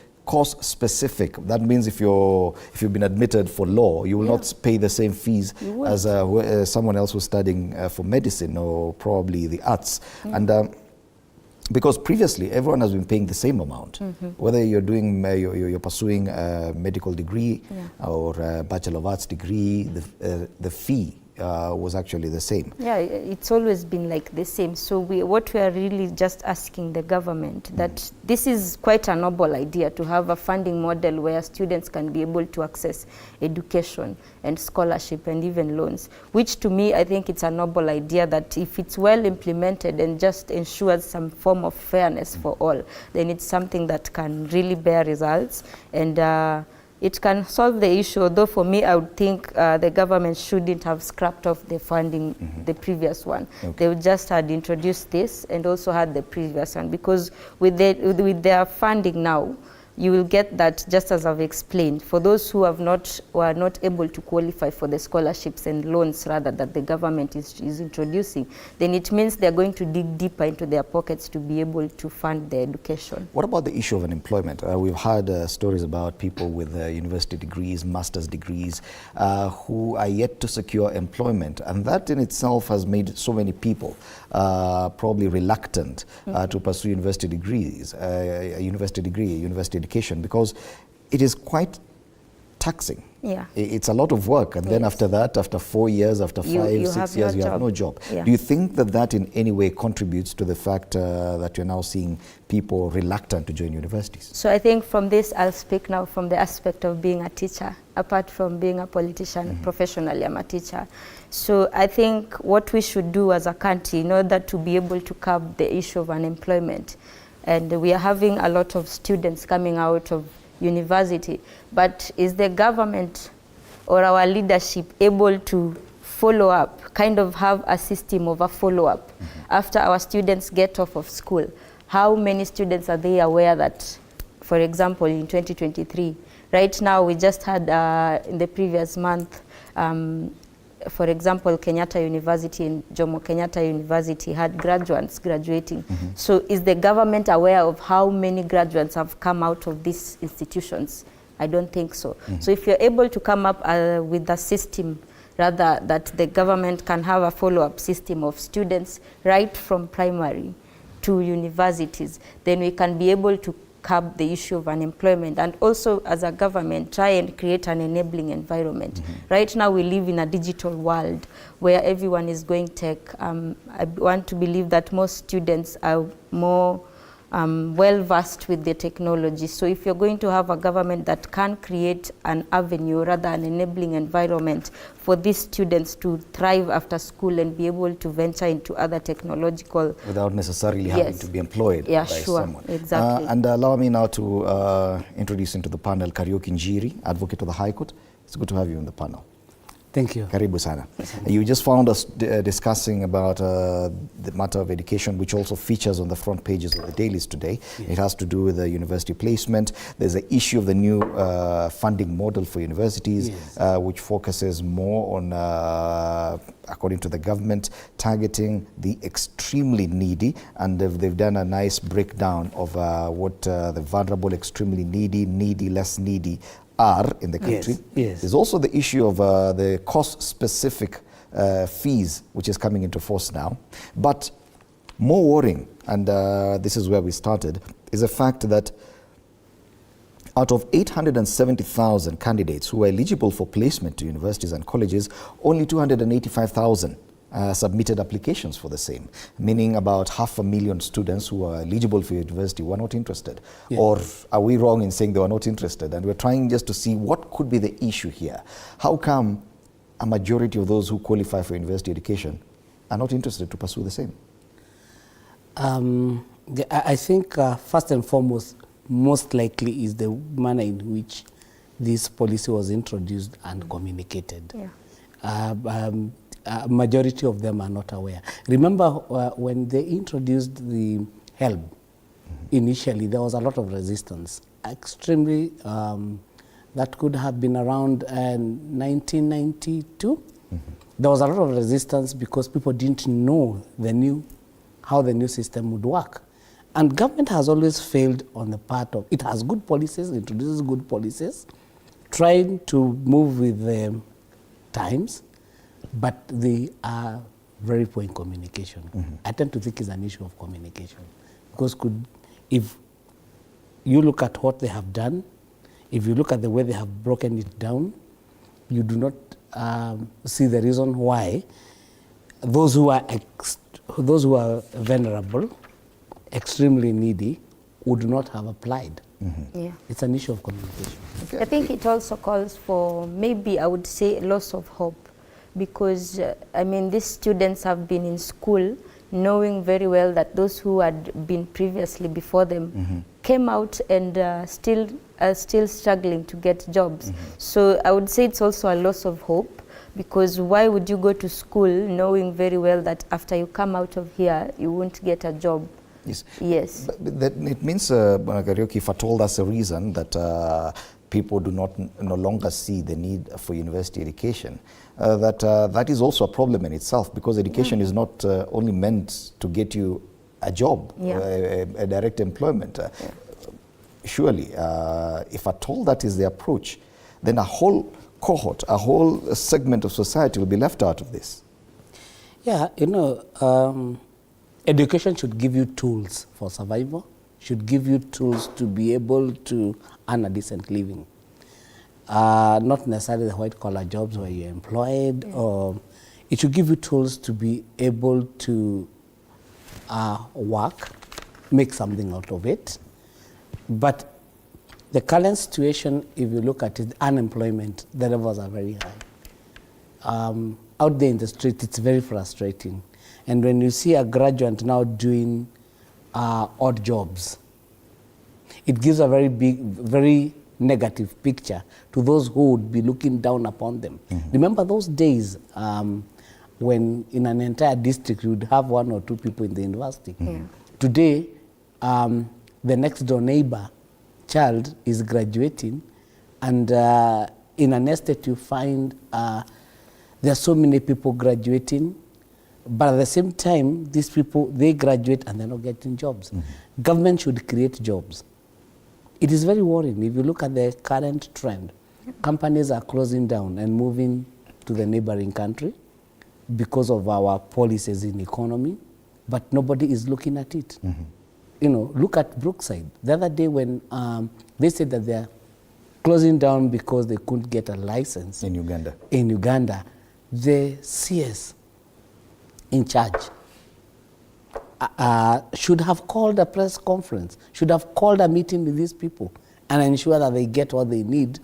A: specific. That means if you've been admitted for law, you will not pay the same fees as someone else who's studying for medicine or probably the arts. And because previously everyone has been paying the same amount, whether you're doing you're pursuing a medical degree or a Bachelor of Arts degree, the fee was actually the same.
D: Yeah, it's always been like the same. So what we are really just asking the government, that this is quite a noble idea to have a funding model where students can be able to access education and scholarship and even loans, which to me, I think it's a noble idea that if it's well implemented and just ensures some form of fairness for all, then it's something that can really bear results and it can solve the issue, although for me, I would think the government shouldn't have scrapped off the funding, the previous one. Okay. They would just had introduced this and also had the previous one, because with their funding now, you will get that, just as I've explained, for those who are not able to qualify for the scholarships and loans rather that the government is introducing, then it means they're going to dig deeper into their pockets to be able to fund their education.
A: What about the issue of unemployment? We've heard stories about people with university degrees, master's degrees, who are yet to secure employment, and that in itself has made so many people probably reluctant to pursue university degrees, university education, because it is quite taxing.
D: Yeah.
A: It's a lot of work, and then after that, after 4 years, after 5, 6 years, you have no job.
D: Yeah.
A: Do you think that in any way contributes to the fact that you're now seeing people reluctant to join universities?
D: So I think from this, I'll speak now from the aspect of being a teacher. Apart from being a politician, professionally, I'm a teacher. So I think what we should do as a country in order to be able to curb the issue of unemployment, and we are having a lot of students coming out of university, but is the government or our leadership able to follow up, kind of have a system of a follow-up after our students get off of school? How many students are they aware that, for example, in 2023, right now we just had in the previous month, for example, Kenyatta University and Jomo Kenyatta University had graduates graduating. So is the government aware of how many graduates have come out of these institutions? I don't think so. So if you're able to come up with a system, rather that the government can have a follow-up system of students right from primary to universities, then we can be able to curb the issue of unemployment, and also as a government try and create an enabling environment. Right now we live in a digital world where everyone is going tech. I want to believe that most students are more well versed with the technology. So if you're going to have a government that can create an avenue, rather an enabling environment for these students to thrive after school and be able to venture into other technological...
A: Without necessarily having to be employed by someone.
D: Exactly.
A: And allow me now to introduce into the panel Kariuki Njiri, Advocate of the High Court. It's good to have you on the panel.
E: Thank you.
A: Karibu sana. You just found us discussing about the matter of education, which also features on the front pages of the dailies today. It has to do with the university placement. There's the issue of the new funding model for universities, which focuses more on, according to the government, targeting the extremely needy. And they've done a nice breakdown of what the vulnerable, extremely needy, less needy are in the country. There's also the issue of the cost-specific fees, which is coming into force now. But more worrying, and this is where we started, is the fact that out of 870,000 candidates who are eligible for placement to universities and colleges, only 285,000 submitted applications for the same, meaning about 500,000 students who are eligible for university were not interested.
E: Yeah.
A: Or are we wrong in saying they were not interested? And we're trying just to see what could be the issue here. How come a majority of those who qualify for university education are not interested to pursue the same?
E: I think first and foremost, most likely is the manner in which this policy was introduced and communicated.
D: Yeah.
E: Majority of them are not aware. Remember when they introduced the HELB, initially there was a lot of resistance. Extremely, that could have been around 1992. There was a lot of resistance because people didn't know how the new system would work. And government has always failed on the part of, it has good policies, introduces good policies, trying to move with the times, but they are very poor in communication. I tend to think it's an issue of communication. Because if you look at what they have done, if you look at the way they have broken it down, you do not see the reason why those who are vulnerable, extremely needy, would not have applied.
D: Yeah.
E: It's an issue of communication.
A: Okay.
D: I think it also calls for, maybe I would say, loss of hope, because I mean, these students have been in school knowing very well that those who had been previously before them came out and still struggling to get jobs. So I would say it's also a loss of hope, because why would you go to school knowing very well that after you come out of here, you won't get a job?
A: Yes.
D: Yes.
A: But that, it means, Kariuki, if at all that's a reason that people do no longer see the need for university education, that is also a problem in itself, because education is not only meant to get you a job, a direct employment. Surely, if at all that is the approach, then a whole cohort, a whole segment of society will be left out of this.
E: Yeah, education should give you tools for survival, should give you tools to be able to earn a decent living. Not necessarily the white-collar jobs where you're employed, or it should give you tools to be able to work, make something out of it. But the current situation, if you look at it, unemployment, the levels are very high. Out there in the street, it's very frustrating. And when you see a graduate now doing odd jobs, it gives a very negative picture to those who would be looking down upon them. Remember those days when in an entire district you would have 1 or 2 people in the university. Today, the next door neighbor child is graduating, and in an estate you find there are so many people graduating, but at the same time, these people, they graduate and they're not getting jobs. Government should create jobs. It is very worrying. If you look at the current trend, companies are closing down and moving to the neighboring country because of our policies in economy, but nobody is looking at it. Look at Brookside. The other day when they said that they're closing down because they couldn't get a license.
A: In Uganda.
E: In Uganda, the CS in charge should have called a press conference, should have called a meeting with these people and ensure that they get what they need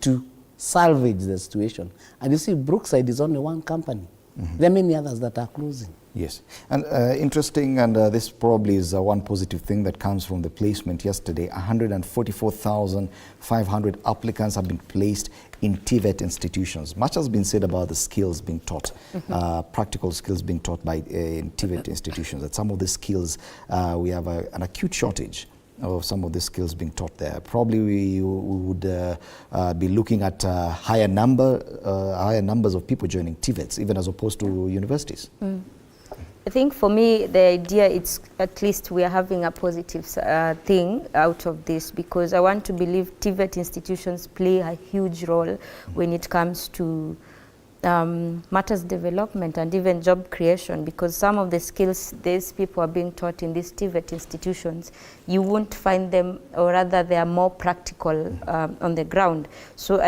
E: to salvage the situation. And you see, Brookside is only one company. There are many others that are closing.
A: Yes, and interesting, and this probably is one positive thing that comes from the placement yesterday. 144,500 applicants have been placed in TVET institutions. Much has been said about the skills being taught, practical skills being taught by in TVET institutions. That some of the skills, we have an acute shortage of some of the skills being taught there. Probably we would be looking at higher numbers of people joining TVETs, even as opposed to universities.
D: I think for me, the idea, it's at least we are having a positive thing out of this, because I want to believe TVET institutions play a huge role when it comes to matters development and even job creation, because some of the skills these people are being taught in these TVET institutions, you won't find them, or rather they are more practical on the ground. So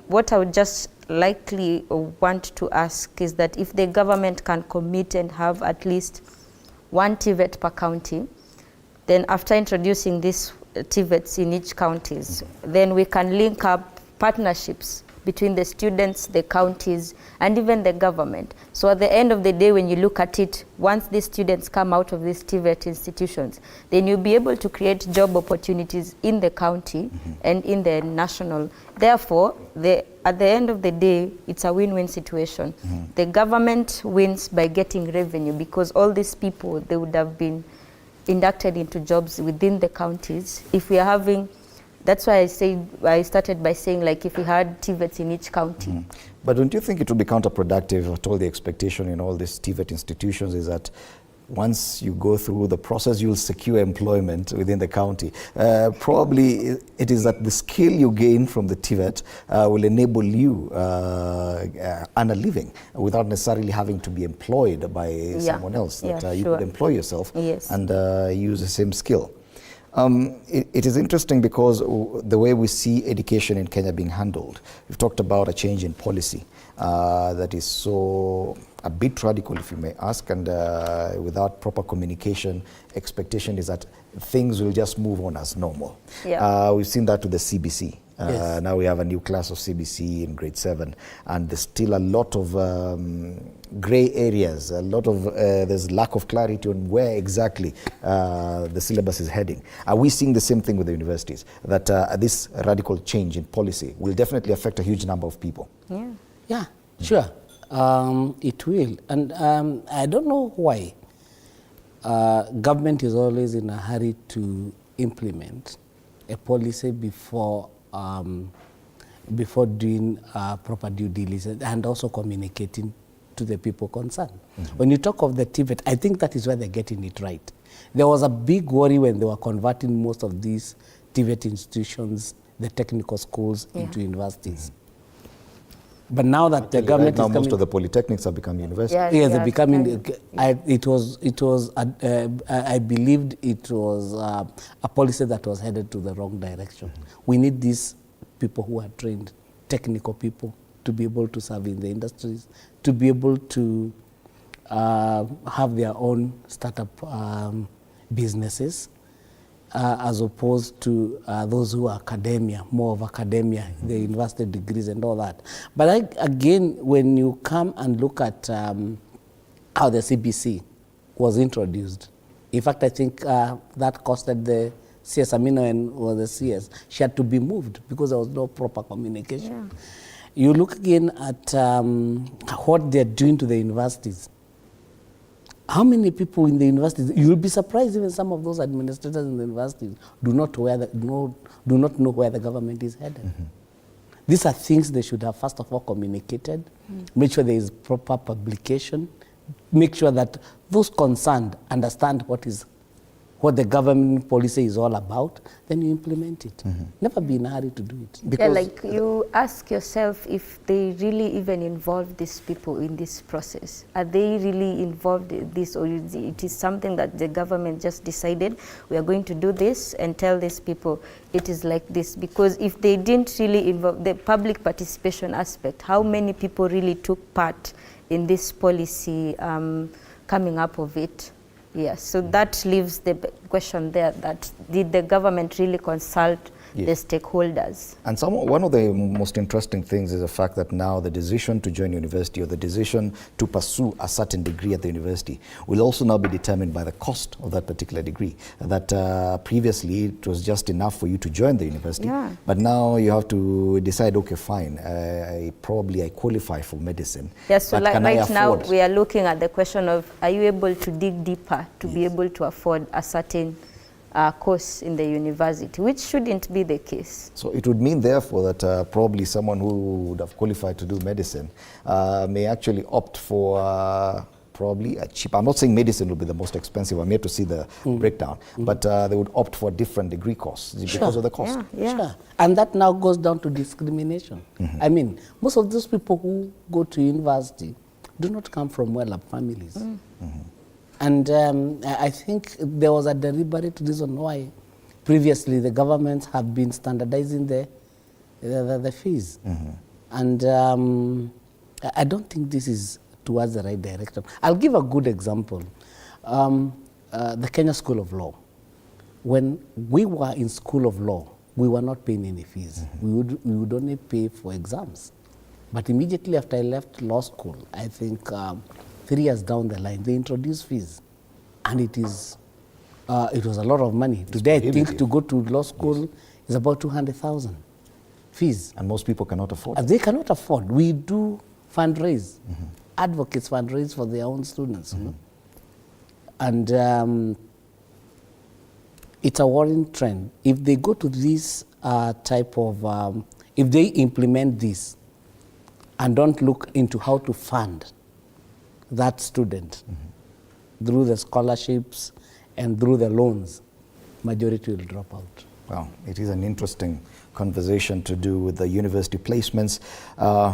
D: what I would just likely want to ask is that if the government can commit and have at least one TVET per county, then after introducing these TVETs in each counties, then we can link up partnerships between the students, the counties, and even the government. So at the end of the day, when you look at it, once these students come out of these TVET institutions, then you'll be able to create job opportunities in the county and in the national. Therefore, at the end of the day, it's a win-win situation. The government wins by getting revenue, because all these people, they would have been inducted into jobs within the counties. If we are having, that's why I started by saying, like, if we had TVETs in each county.
A: But don't you think it would be counterproductive at all? The expectation in all these TVET institutions is that once you go through the process, you'll secure employment within the county. Probably it is that the skill you gain from the TVET will enable you earn a living without necessarily having to be employed by someone else. That you could employ yourself and use the same skill. It is interesting because the way we see education in Kenya being handled, we've talked about a change in policy that is so a bit radical, if you may ask, and without proper communication, expectation is that things will just move on as normal. We've seen that with the CBC. Now we have a new class of CBC in grade 7, and there's still a lot of gray areas, a lot of there's lack of clarity on where exactly the syllabus is heading. Are we seeing the same thing with the universities, that this radical change in policy will definitely affect a huge number of people?
E: Yeah, sure. It will, and I don't know why government is always in a hurry to implement a policy before doing proper due diligence and also communicating to the people concerned. When you talk of the TVET, I think that is where they're getting it right. There was a big worry when they were converting most of these TVET institutions, the technical schools, into universities. But now that the government
A: now
E: is coming,
A: most of the polytechnics have become universities.
E: they're becoming. I believed it was a policy that was headed to the wrong direction. We need these people who are trained, technical people, to be able to serve in the industries, to be able to have their own startup businesses, as opposed to those who are academia, more of academia, the university degrees and all that. But again, when you come and look at how the CBC was introduced, in fact, I think that costed the CS, Amino and was the CS, she had to be moved because there was no proper communication. You look again at what they're doing to the universities. How many people in the universities, you'll be surprised even some of those administrators in the universities do not know where the government is headed. These are things they should have first of all communicated, make sure there is proper publication, make sure that those concerned understand what the government policy is all about, then you implement it. Never be in a hurry to do it.
D: Because like you ask yourself if they really even involve these people in this process. Are they really involved in this, or it is something that the government just decided, we are going to do this and tell these people it is like this? Because if they didn't really involve the public participation aspect, how many people really took part in this policy coming up of it? Yes, so that leaves the question there, that did the government really consult the stakeholders? And
A: one of the most interesting things is the fact that now the decision to join university or the decision to pursue a certain degree at the university will also now be determined by the cost of that particular degree. That previously it was just enough for you to join the university, but now you have to decide, okay, fine, I qualify for medicine.
D: Yes, so like right now we are looking at the question of, are you able to dig deeper to be able to afford a certain course in the university, which shouldn't be the case.
A: So it would mean, therefore, that probably someone who would have qualified to do medicine may actually opt for probably cheaper. I'm not saying medicine will be the most expensive. I'm yet to see the breakdown. But they would opt for different degree costs because of the cost.
E: Sure. And that now goes down to discrimination. I mean, most of those people who go to university do not come from well-up families. And I think there was a deliberate reason why previously the governments have been standardizing the fees. And I don't think this is towards the right direction. I'll give a good example. The Kenya School of Law. When we were in School of Law, we were not paying any fees. We would only pay for exams. But immediately after I left law school, I think 3 years down the line, they introduced fees. And it was a lot of money. Today, I think to go to law school is about 200,000 fees.
A: And most people cannot afford it.
E: They cannot afford. We do fundraise. Advocates fundraise for their own students. You know? And it's a worrying trend. If they go to this type of, if they implement this and don't look into how to fund that student through the scholarships and through the loans, majority will drop out.
A: Well, it is an interesting conversation to do with the university placements.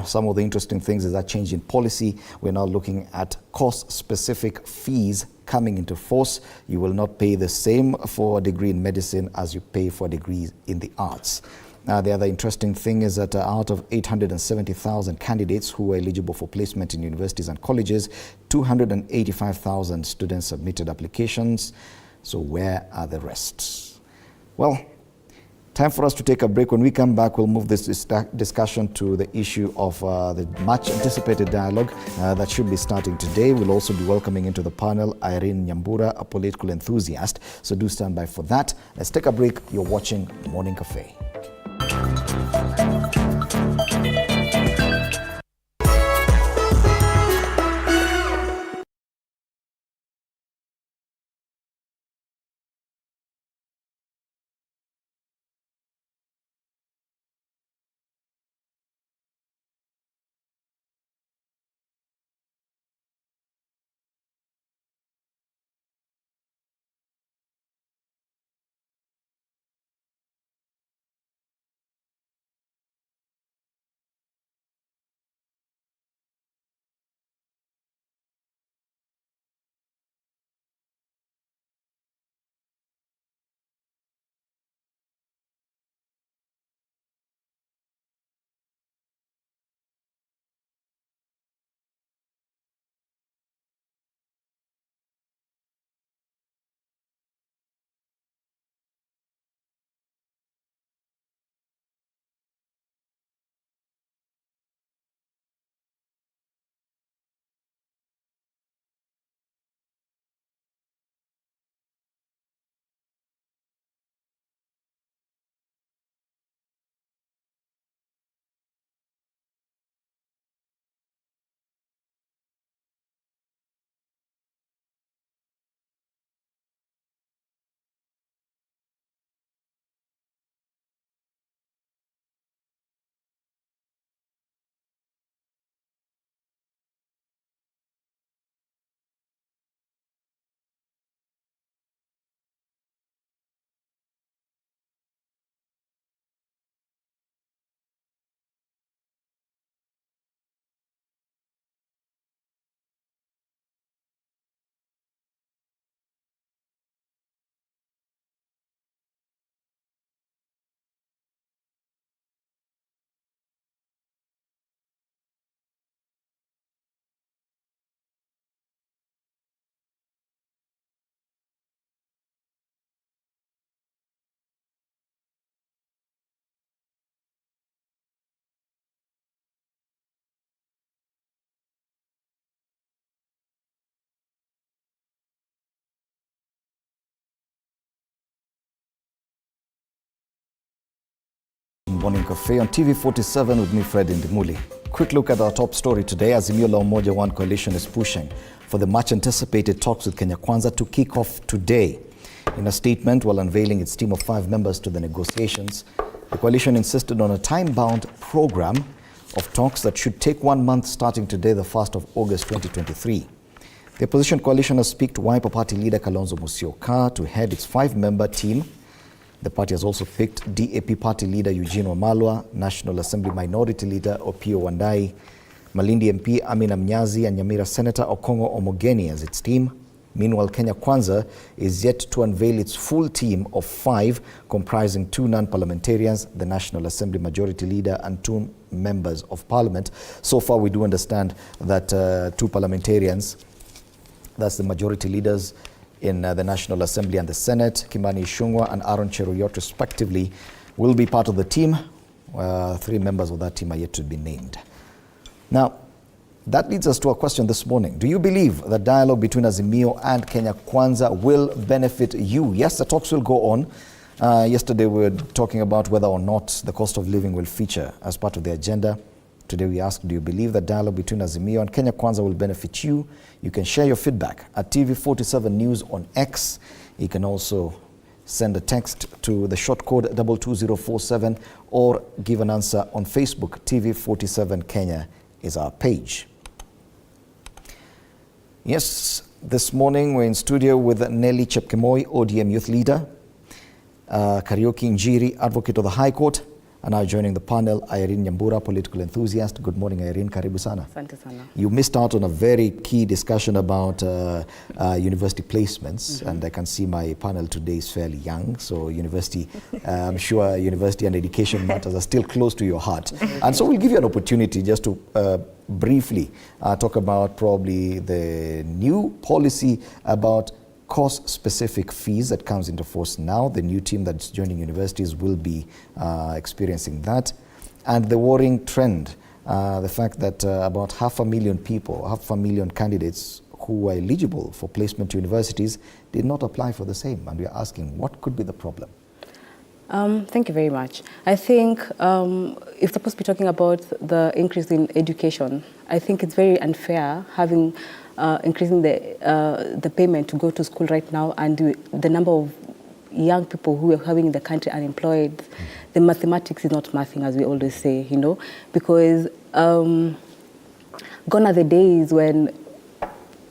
A: Some of the interesting things is that change in policy. We're now looking at cost-specific fees coming into force. You will not pay the same for a degree in medicine as you pay for a degree in the arts. The other interesting thing is that out of 870,000 candidates who were eligible for placement in universities and colleges, 285,000 students submitted applications. So where are the rest? Well, time for us to take a break. When we come back, we'll move this discussion to the issue of the much anticipated dialogue that should be starting today. We'll also be welcoming into the panel Irene Nyambura, a political enthusiast. So do stand by for that. Let's take a break. You're watching Morning Cafe. Morning Cafe on TV47 with me, Fred Ndimuli. Quick look at our top story today. Azimio La Umoja One coalition is pushing for the much anticipated talks with Kenya Kwanza to kick off today. In a statement while unveiling its team of 5 members to the negotiations, the coalition insisted on a time-bound program of talks that should take 1 month starting today, the 1st of August 2023. The opposition coalition has picked Wiper Party leader Kalonzo Musyoka to head its 5-member team. The party has also picked DAP party leader Eugene Wamalwa, National Assembly Minority Leader Opiyo Wandayi, Malindi MP Amina Mnyazi, and Nyamira Senator Okongo Omogeni as its team. Meanwhile, Kenya Kwanza is yet to unveil its full team of 5, comprising 2 non-parliamentarians, the National Assembly Majority Leader, and 2 members of Parliament. So far, we do understand that 2 parliamentarians, that's the majority leaders in the National Assembly and the Senate, Kimani Ichung'wah and Aaron Cheruiyot respectively, will be part of the team. 3 members of that team are yet to be named. Now, that leads us to a question this morning. Do you believe that dialogue between Azimio and Kenya Kwanza will benefit you? Yes, the talks will go on. Yesterday we were talking about whether or not the cost of living will feature as part of the agenda. Today we ask, do you believe that dialogue between Azimio and Kenya Kwanza will benefit you? You can share your feedback at TV47 News on X. You can also send a text to the short code 22047 or give an answer on Facebook. TV47 Kenya is our page. Yes, this morning we're in studio with Nelly Chepkemoi, ODM youth leader, Karaoke Njiri, advocate of the High Court, and now joining the panel, Irene Nyambura, political enthusiast. Good morning, Irene. Karibu sana.
F: Asante sana.
A: You missed out on a very key discussion about university placements, and I can see my panel today is fairly young, so university, I'm sure university and education matters are still close to your heart. And so we'll give you an opportunity just to briefly talk about probably the new policy about course-specific fees that comes into force now. The new team that's joining universities will be experiencing that. And the worrying trend, the fact that about 500,000 people, 500,000 candidates who are eligible for placement to universities did not apply for the same. And we are asking, what could be the problem?
F: Thank you very much. I think if supposed to be talking about the increase in education, I think it's very unfair having increasing the payment to go to school right now and the number of young people who are having in the country unemployed. The mathematics is not mathing, as we always say, you know, because gone are the days when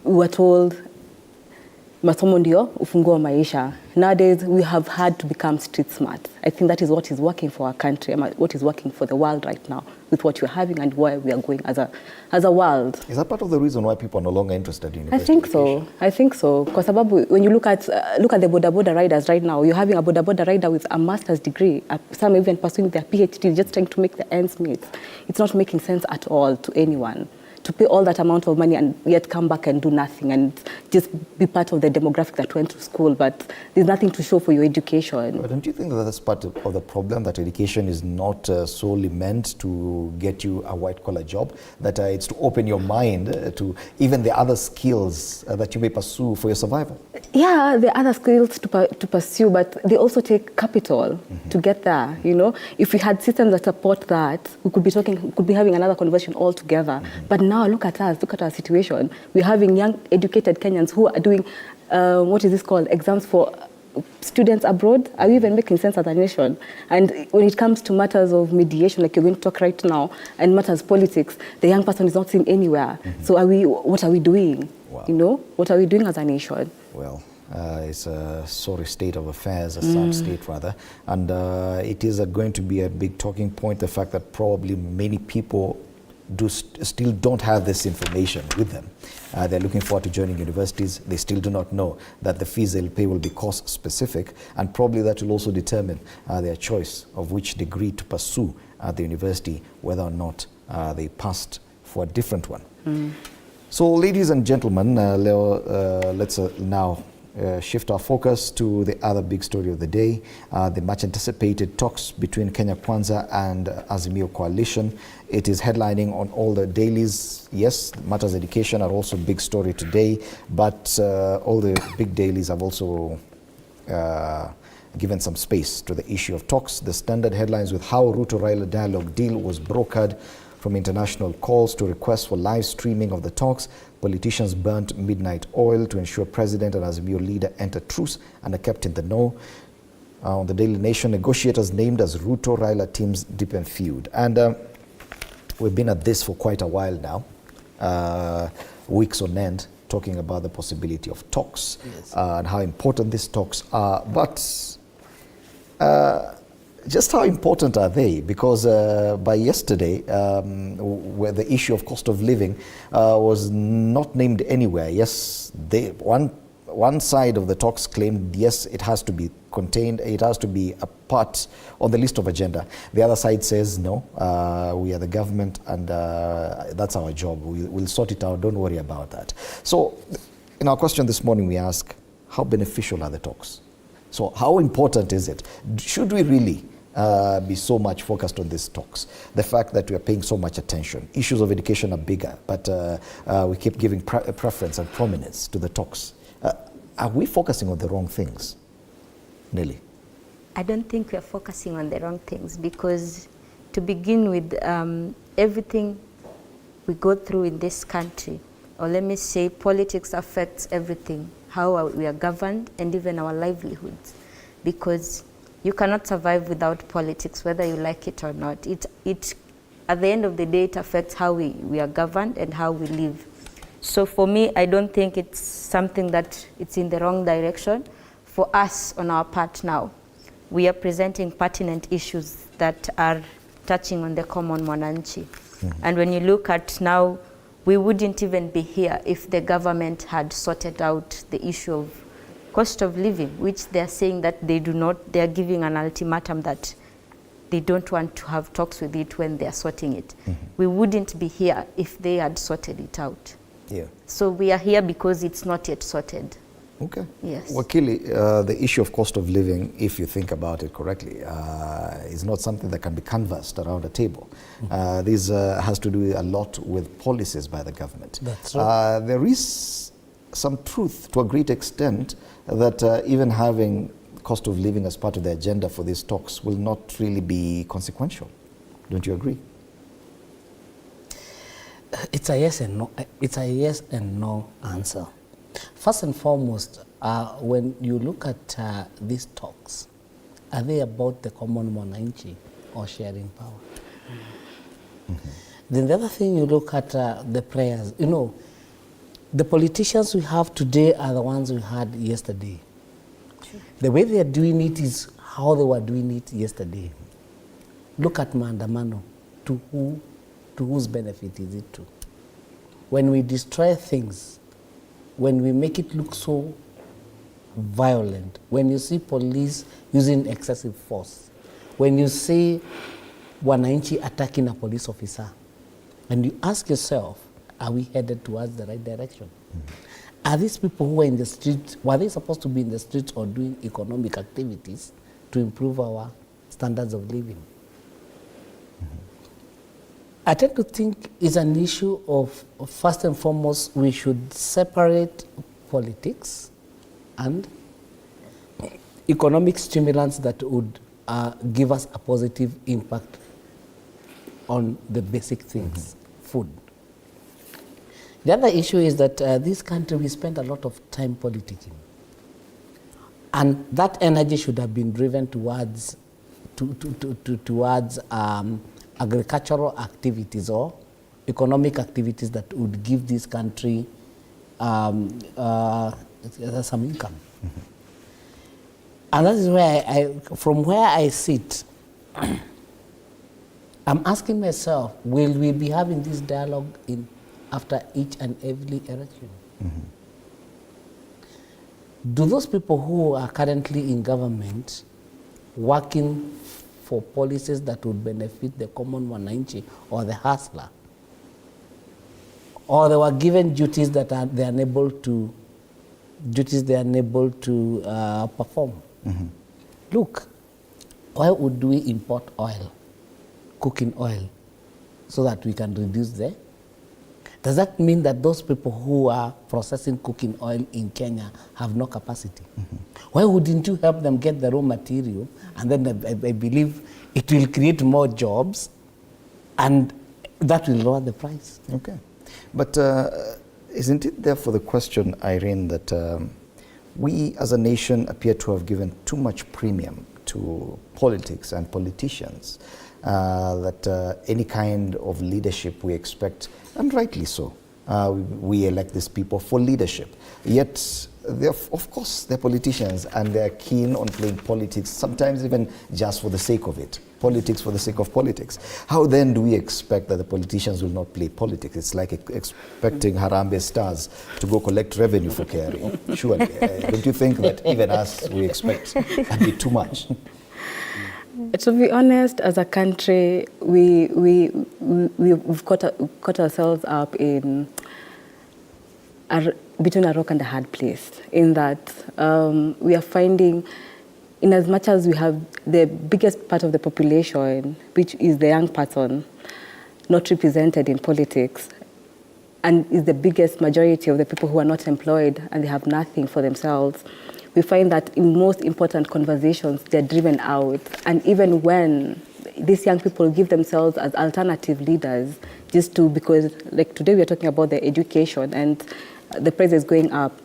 F: we were told masomo ndio ufunguo wa maisha. Nowadays, we have had to become street smart. I think that is what is working for our country, what is working for the world right now, with what we're having and where we are going as a world.
A: Is that part of the reason why people are no longer interested in university
F: I think
A: education?
F: so. I think so. Because when you look at the boda riders right now, you're having a boda rider with a master's degree, some even pursuing their PhD, just trying to make the ends meet. It's not making sense at all to anyone to pay all that amount of money and yet come back and do nothing and just be part of the demographic that went to school, but there's nothing to show for your education.
A: But don't you think that that's part of the problem, that education is not solely meant to get you a white-collar job, that it's to open your mind to even the other skills that you may pursue for your survival?
F: Yeah, there are other skills to pursue, but they also take capital to get there, you know. If we had systems that support that, we could be having another conversation altogether. But now look at us, look at our situation. We're having young, educated Kenyans who are doing, what is this called, exams for students abroad. Are we even making sense as a nation? And when it comes to matters of mediation, like you're going to talk right now, and matters politics, the young person is not seen anywhere. So what are we doing?
A: Wow.
F: You know, what are we doing as a nation?
A: Well, it's a sorry state of affairs, a sad state rather, and it is going to be a big talking point, the fact that probably many people still don't have this information with them. They're looking forward to joining universities. They still do not know that the fees they'll pay will be cost specific, and probably that will also determine their choice of which degree to pursue at the university, whether or not they passed for a different one. So ladies and gentlemen, let's now shift our focus to the other big story of the day, the much anticipated talks between Kenya Kwanza and Azimio coalition. It is headlining on all the dailies. Yes, matters education are also a big story today, but all the big dailies have also given some space to the issue of talks. The standard headlines with how Ruto-Raila dialogue deal was brokered, from international calls to requests for live streaming of the talks. Politicians burnt midnight oil to ensure President and Azimio leader enter truce and are kept in the know. On the Daily Nation, negotiators named as Ruto-Raila teams deepen feud. And we've been at this for quite a while now, weeks on end. talking about the possibility of talks, and how important these talks are. But just how important are they? Because by yesterday, where the issue of cost of living was not named anywhere. Yes, one side of the talks claimed, yes, it has to be contained, it has to be a part on the list of agenda. The other side says, no, we are the government and that's our job. We'll sort it out, don't worry about that. So in our question this morning, we ask, how beneficial are the talks? So how important is it? Should we really be so much focused on these talks? The fact that we are paying so much attention. Issues of education are bigger, but we keep giving preference and prominence to the talks. Are we focusing on the wrong things, Nelly?
D: I don't think we are focusing on the wrong things, because to begin with, everything we go through in this country, or let me say politics affects everything, how we are governed and even our livelihoods, because you cannot survive without politics, whether you like it or not. It at the end of the day, it affects how we are governed and how we live. So for me, I don't think it's something that it's in the wrong direction. For us, on our part now, we are presenting pertinent issues that are touching on the common mwananchi. And when you look at now, we wouldn't even be here if the government had sorted out the issue of cost of living, which they're saying that they're giving an ultimatum that they don't want to have talks with it when they're sorting it. We wouldn't be here if they had sorted it out.
A: Yeah.
D: So we are here because it's not yet sorted.
A: Okay.
D: Yes.
A: Wakili, the issue of cost of living, if you think about it correctly, is not something that can be canvassed around a table. This has to do a lot with policies by the government.
E: That's right.
A: There is some truth to a great extent that even having cost of living as part of the agenda for these talks will not really be consequential. Don't you agree?
E: It's a yes and no. It's a yes and no answer. First and foremost, when you look at these talks, are they about the common mwananchi or sharing power? Then the other thing, you look at the prayers. You know, the politicians we have today are the ones we had yesterday. The way they are doing it is how they were doing it yesterday. Look at maandamano. To whose benefit is it to? When we destroy things, when we make it look so violent, when you see police using excessive force, when you see wananchi attacking a police officer, and you ask yourself, are we headed towards the right direction? Are these people who are in the street, were they supposed to be in the streets or doing economic activities to improve our standards of living? I tend to think it's an issue of, first and foremost, we should separate politics and economic stimulants that would give us a positive impact on the basic things, food. The other issue is that this country, we spend a lot of time politicking. And that energy should have been driven towards agricultural activities or economic activities that would give this country some income. And that is where from where I sit, I'm asking myself, will we be having this dialogue after each and every election? Do those people who are currently in government working for policies that would benefit the common wananchi or the hustler, or they were given duties that they are unable to perform? Look, why would we import oil, cooking oil, so that we can reduce the? Does that mean that those people who are processing cooking oil in Kenya have no capacity? Why wouldn't you help them get the raw material? And then I believe it will create more jobs and that will lower the price.
A: Okay. But isn't it therefore the question, Irene, that we as a nation appear to have given too much premium to politics and politicians, that any kind of leadership we expect, and rightly so, we elect these people for leadership. Yet, of course, they're politicians and they're keen on playing politics, sometimes even just for the sake of it. Politics for the sake of politics. How then do we expect that the politicians will not play politics? It's like expecting Harambee Stars to go collect revenue for KRA. Surely. Don't you think that even us, we expect a bit too much?
F: To be honest, as a country, we've caught ourselves up in between a rock and a hard place, in that we are finding, in as much as we have the biggest part of the population, which is the young person, not represented in politics, and is the biggest majority of the people who are not employed and they have nothing for themselves, we find that in most important conversations, they're driven out. And even when these young people give themselves as alternative leaders, because like today we're talking about the education and the price is going up.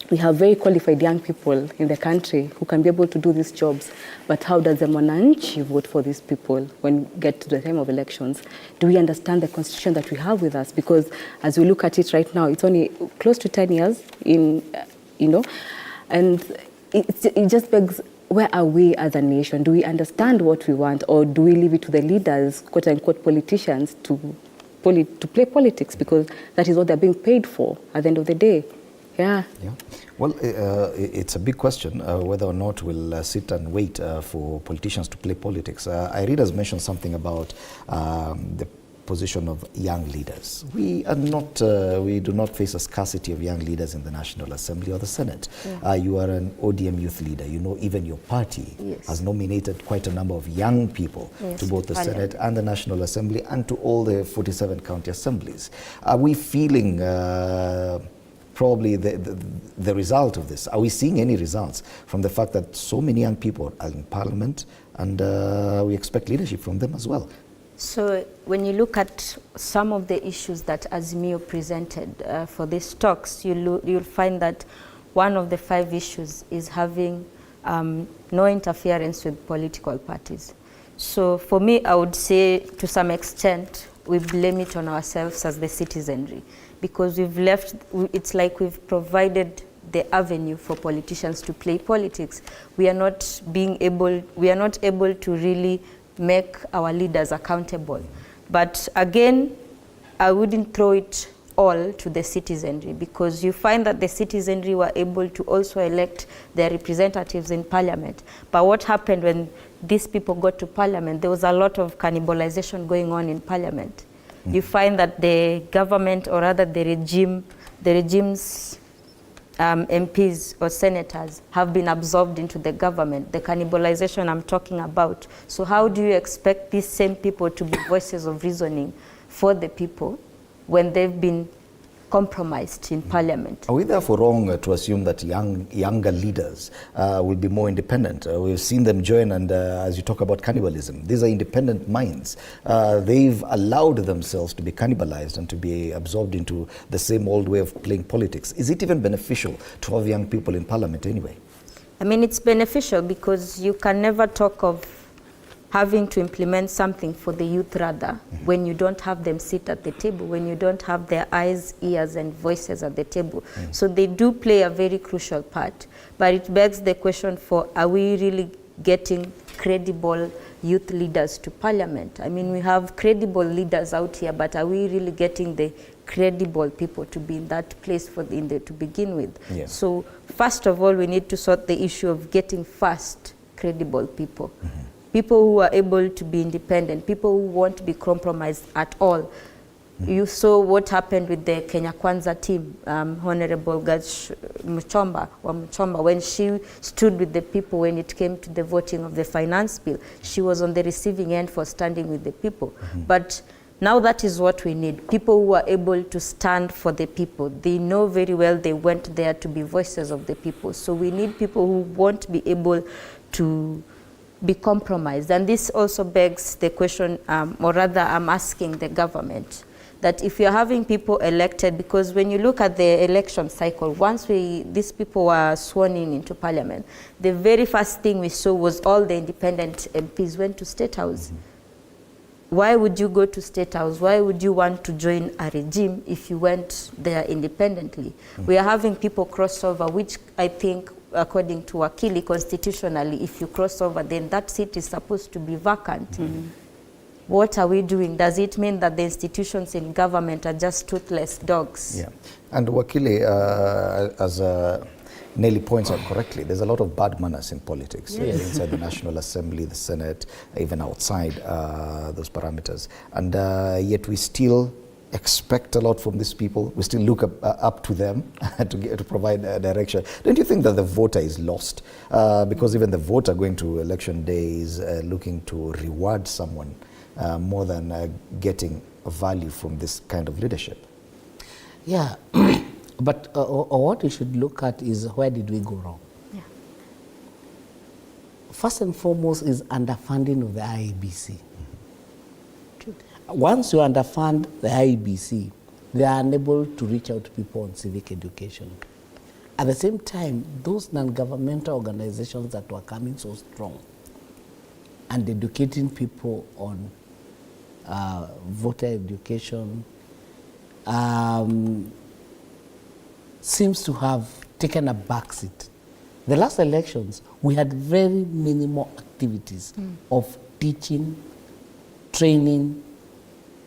F: We have very qualified young people in the country who can be able to do these jobs, but how does the Mwananchi vote for these people when we get to the time of elections? Do we understand the constitution that we have with us? Because as we look at it right now, it's only close to 10 years and it just begs, where are we as a nation? Do we understand what we want, or do we leave it to the leaders, quote unquote politicians, to play politics, because that is what they're being paid for at the end of the day? Yeah.
A: Well, it's a big question whether or not we'll sit and wait for politicians to play politics. Irene has mentioned something about the position of young leaders. We do not face a scarcity of young leaders in the National Assembly or the Senate. Yeah. You are an ODM youth leader. You know, even your party has nominated quite a number of young people to both the Senate and the National Assembly and to all the 47 county assemblies. Are we feeling probably the result of this? Are we seeing any results from the fact that so many young people are in Parliament, and we expect leadership from them as well?
D: So when you look at some of the issues that Azimio presented for these talks, you'll find that one of the 5 issues is having no interference with political parties. So for me, I would say to some extent, we blame it on ourselves as the citizenry, because it's like we've provided the avenue for politicians to play politics. We are not able to really make our leaders accountable. But again, I wouldn't throw it all to the citizenry, because you find that the citizenry were able to also elect their representatives in Parliament. But what happened when these people got to Parliament? There was a lot of cannibalization going on in Parliament. You find that the government, or rather the regime's MPs or senators have been absorbed into the government, the cannibalization I'm talking about. So how do you expect these same people to be voices of reasoning for the people when they've been compromised in Parliament?
A: Are we therefore wrong to assume that younger leaders will be more independent? We've seen them join, and as you talk about cannibalism, these are independent minds. They've allowed themselves to be cannibalized and to be absorbed into the same old way of playing politics. Is it even beneficial to have young people in Parliament anyway?
D: I mean, it's beneficial, because you can never talk of having to implement something for the youth when you don't have them sit at the table, when you don't have their eyes, ears and voices at the table. So they do play a very crucial part. But it begs the question for, are we really getting credible youth leaders to Parliament? I mean, we have credible leaders out here, but are we really getting the credible people to be in that place to begin with? Yeah. So first of all, we need to sort the issue of getting fast, credible people. People who are able to be independent, people who won't be compromised at all. You saw what happened with the Kenya Kwanza team, Honorable Muchomba, when she stood with the people when it came to the voting of the finance bill. She was on the receiving end for standing with the people. But now that is what we need, people who are able to stand for the people. They know very well they went there to be voices of the people. So we need people who won't be able to be compromised. And this also begs the question, or rather I'm asking the government, that if you're having people elected, because when you look at the election cycle, once these people were sworn into Parliament, the very first thing we saw was all the independent MPs went to State House. why would you go to State House? Why would you want to join a regime if you went there independently? We are having people cross over, which I think, according to Wakili, constitutionally, if you cross over, then that seat is supposed to be vacant. What are we doing? Does it mean that the institutions in government are just toothless dogs?
A: Yeah. And Wakili, as Nelly points out correctly, there's a lot of bad manners in politics, inside the National Assembly, the Senate, even outside those parameters. And yet we still expect a lot from these people. We still look up to them to provide direction. Don't you think that the voter is lost? Because even the voter going to election day is looking to reward someone more than getting a value from this kind of leadership.
E: Yeah. But what we should look at is, where did we go wrong?
D: Yeah.
E: First and foremost is underfunding of the IEBC. Once you underfund the IEBC, they are unable to reach out to people on civic education. At the same time, those non-governmental organizations that were coming so strong and educating people on voter education seems to have taken a backseat. The last elections, we had very minimal activities of teaching, training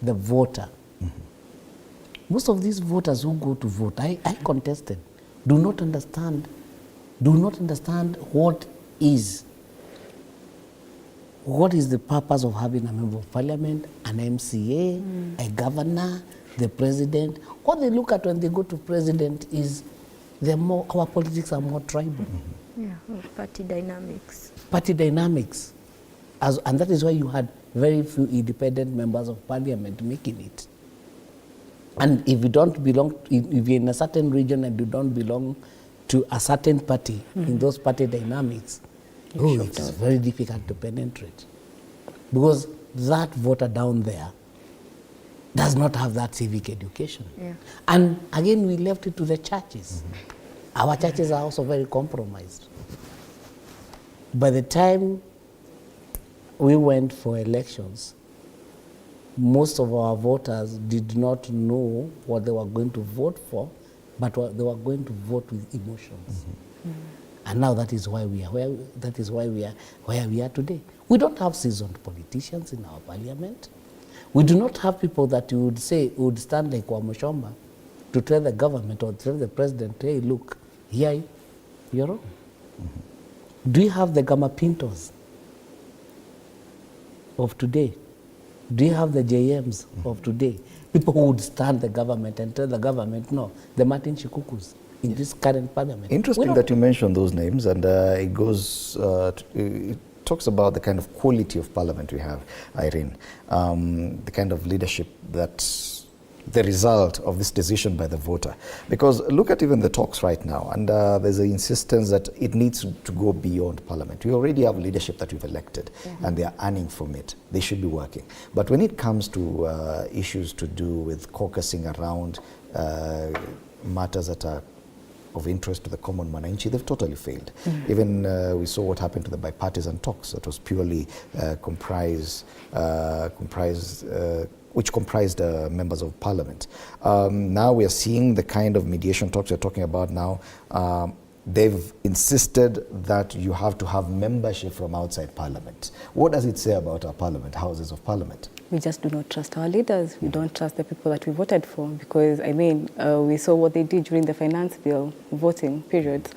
E: the voter. Most of these voters who go to vote, I contested, do not understand what is the purpose of having a member of parliament, an MCA, a governor, the president. What they look at when they go to president is our politics are more tribal.
D: Yeah, party dynamics.
E: Party dynamics. And that is why you had very few independent members of parliament making it. And if you don't belong, if you're in a certain region and you don't belong to a certain party, in those party dynamics, it's very difficult to penetrate. Because that voter down there does not have that civic education. Yeah. And again, we left it to the churches. Our churches are also very compromised. By the time we went for elections, most of our voters did not know what they were going to vote for, but they were going to vote with emotions. And now that is why we are where we are today. We don't have seasoned politicians in our parliament. We do not have people that you would say would stand like Wamushomba to tell the government or tell the president, hey, look, here you're wrong. Do you have the Gama Pintos of today? Do you have the JMs of today? People who would stand the government and tell the government, no, the Martin Shikukus in this current parliament.
A: Interesting that you mentioned those names, and it goes, it talks about the kind of quality of parliament we have, Irene, the kind of leadership that's the result of this decision by the voter. Because look at even the talks right now, and there's an insistence that it needs to go beyond parliament. We already have leadership that we've elected, and they are earning from it. They should be working. But when it comes to issues to do with caucusing around matters that are of interest to the common mwananchi, they've totally failed. Even we saw what happened to the bipartisan talks that was purely which comprised members of parliament. Now we are seeing the kind of mediation talks you're talking about now. They've insisted that you have to have membership from outside parliament. What does it say about our parliament, houses of parliament?
F: We just do not trust our leaders. We don't trust the people that we voted for, because, I mean, we saw what they did during the finance bill voting period.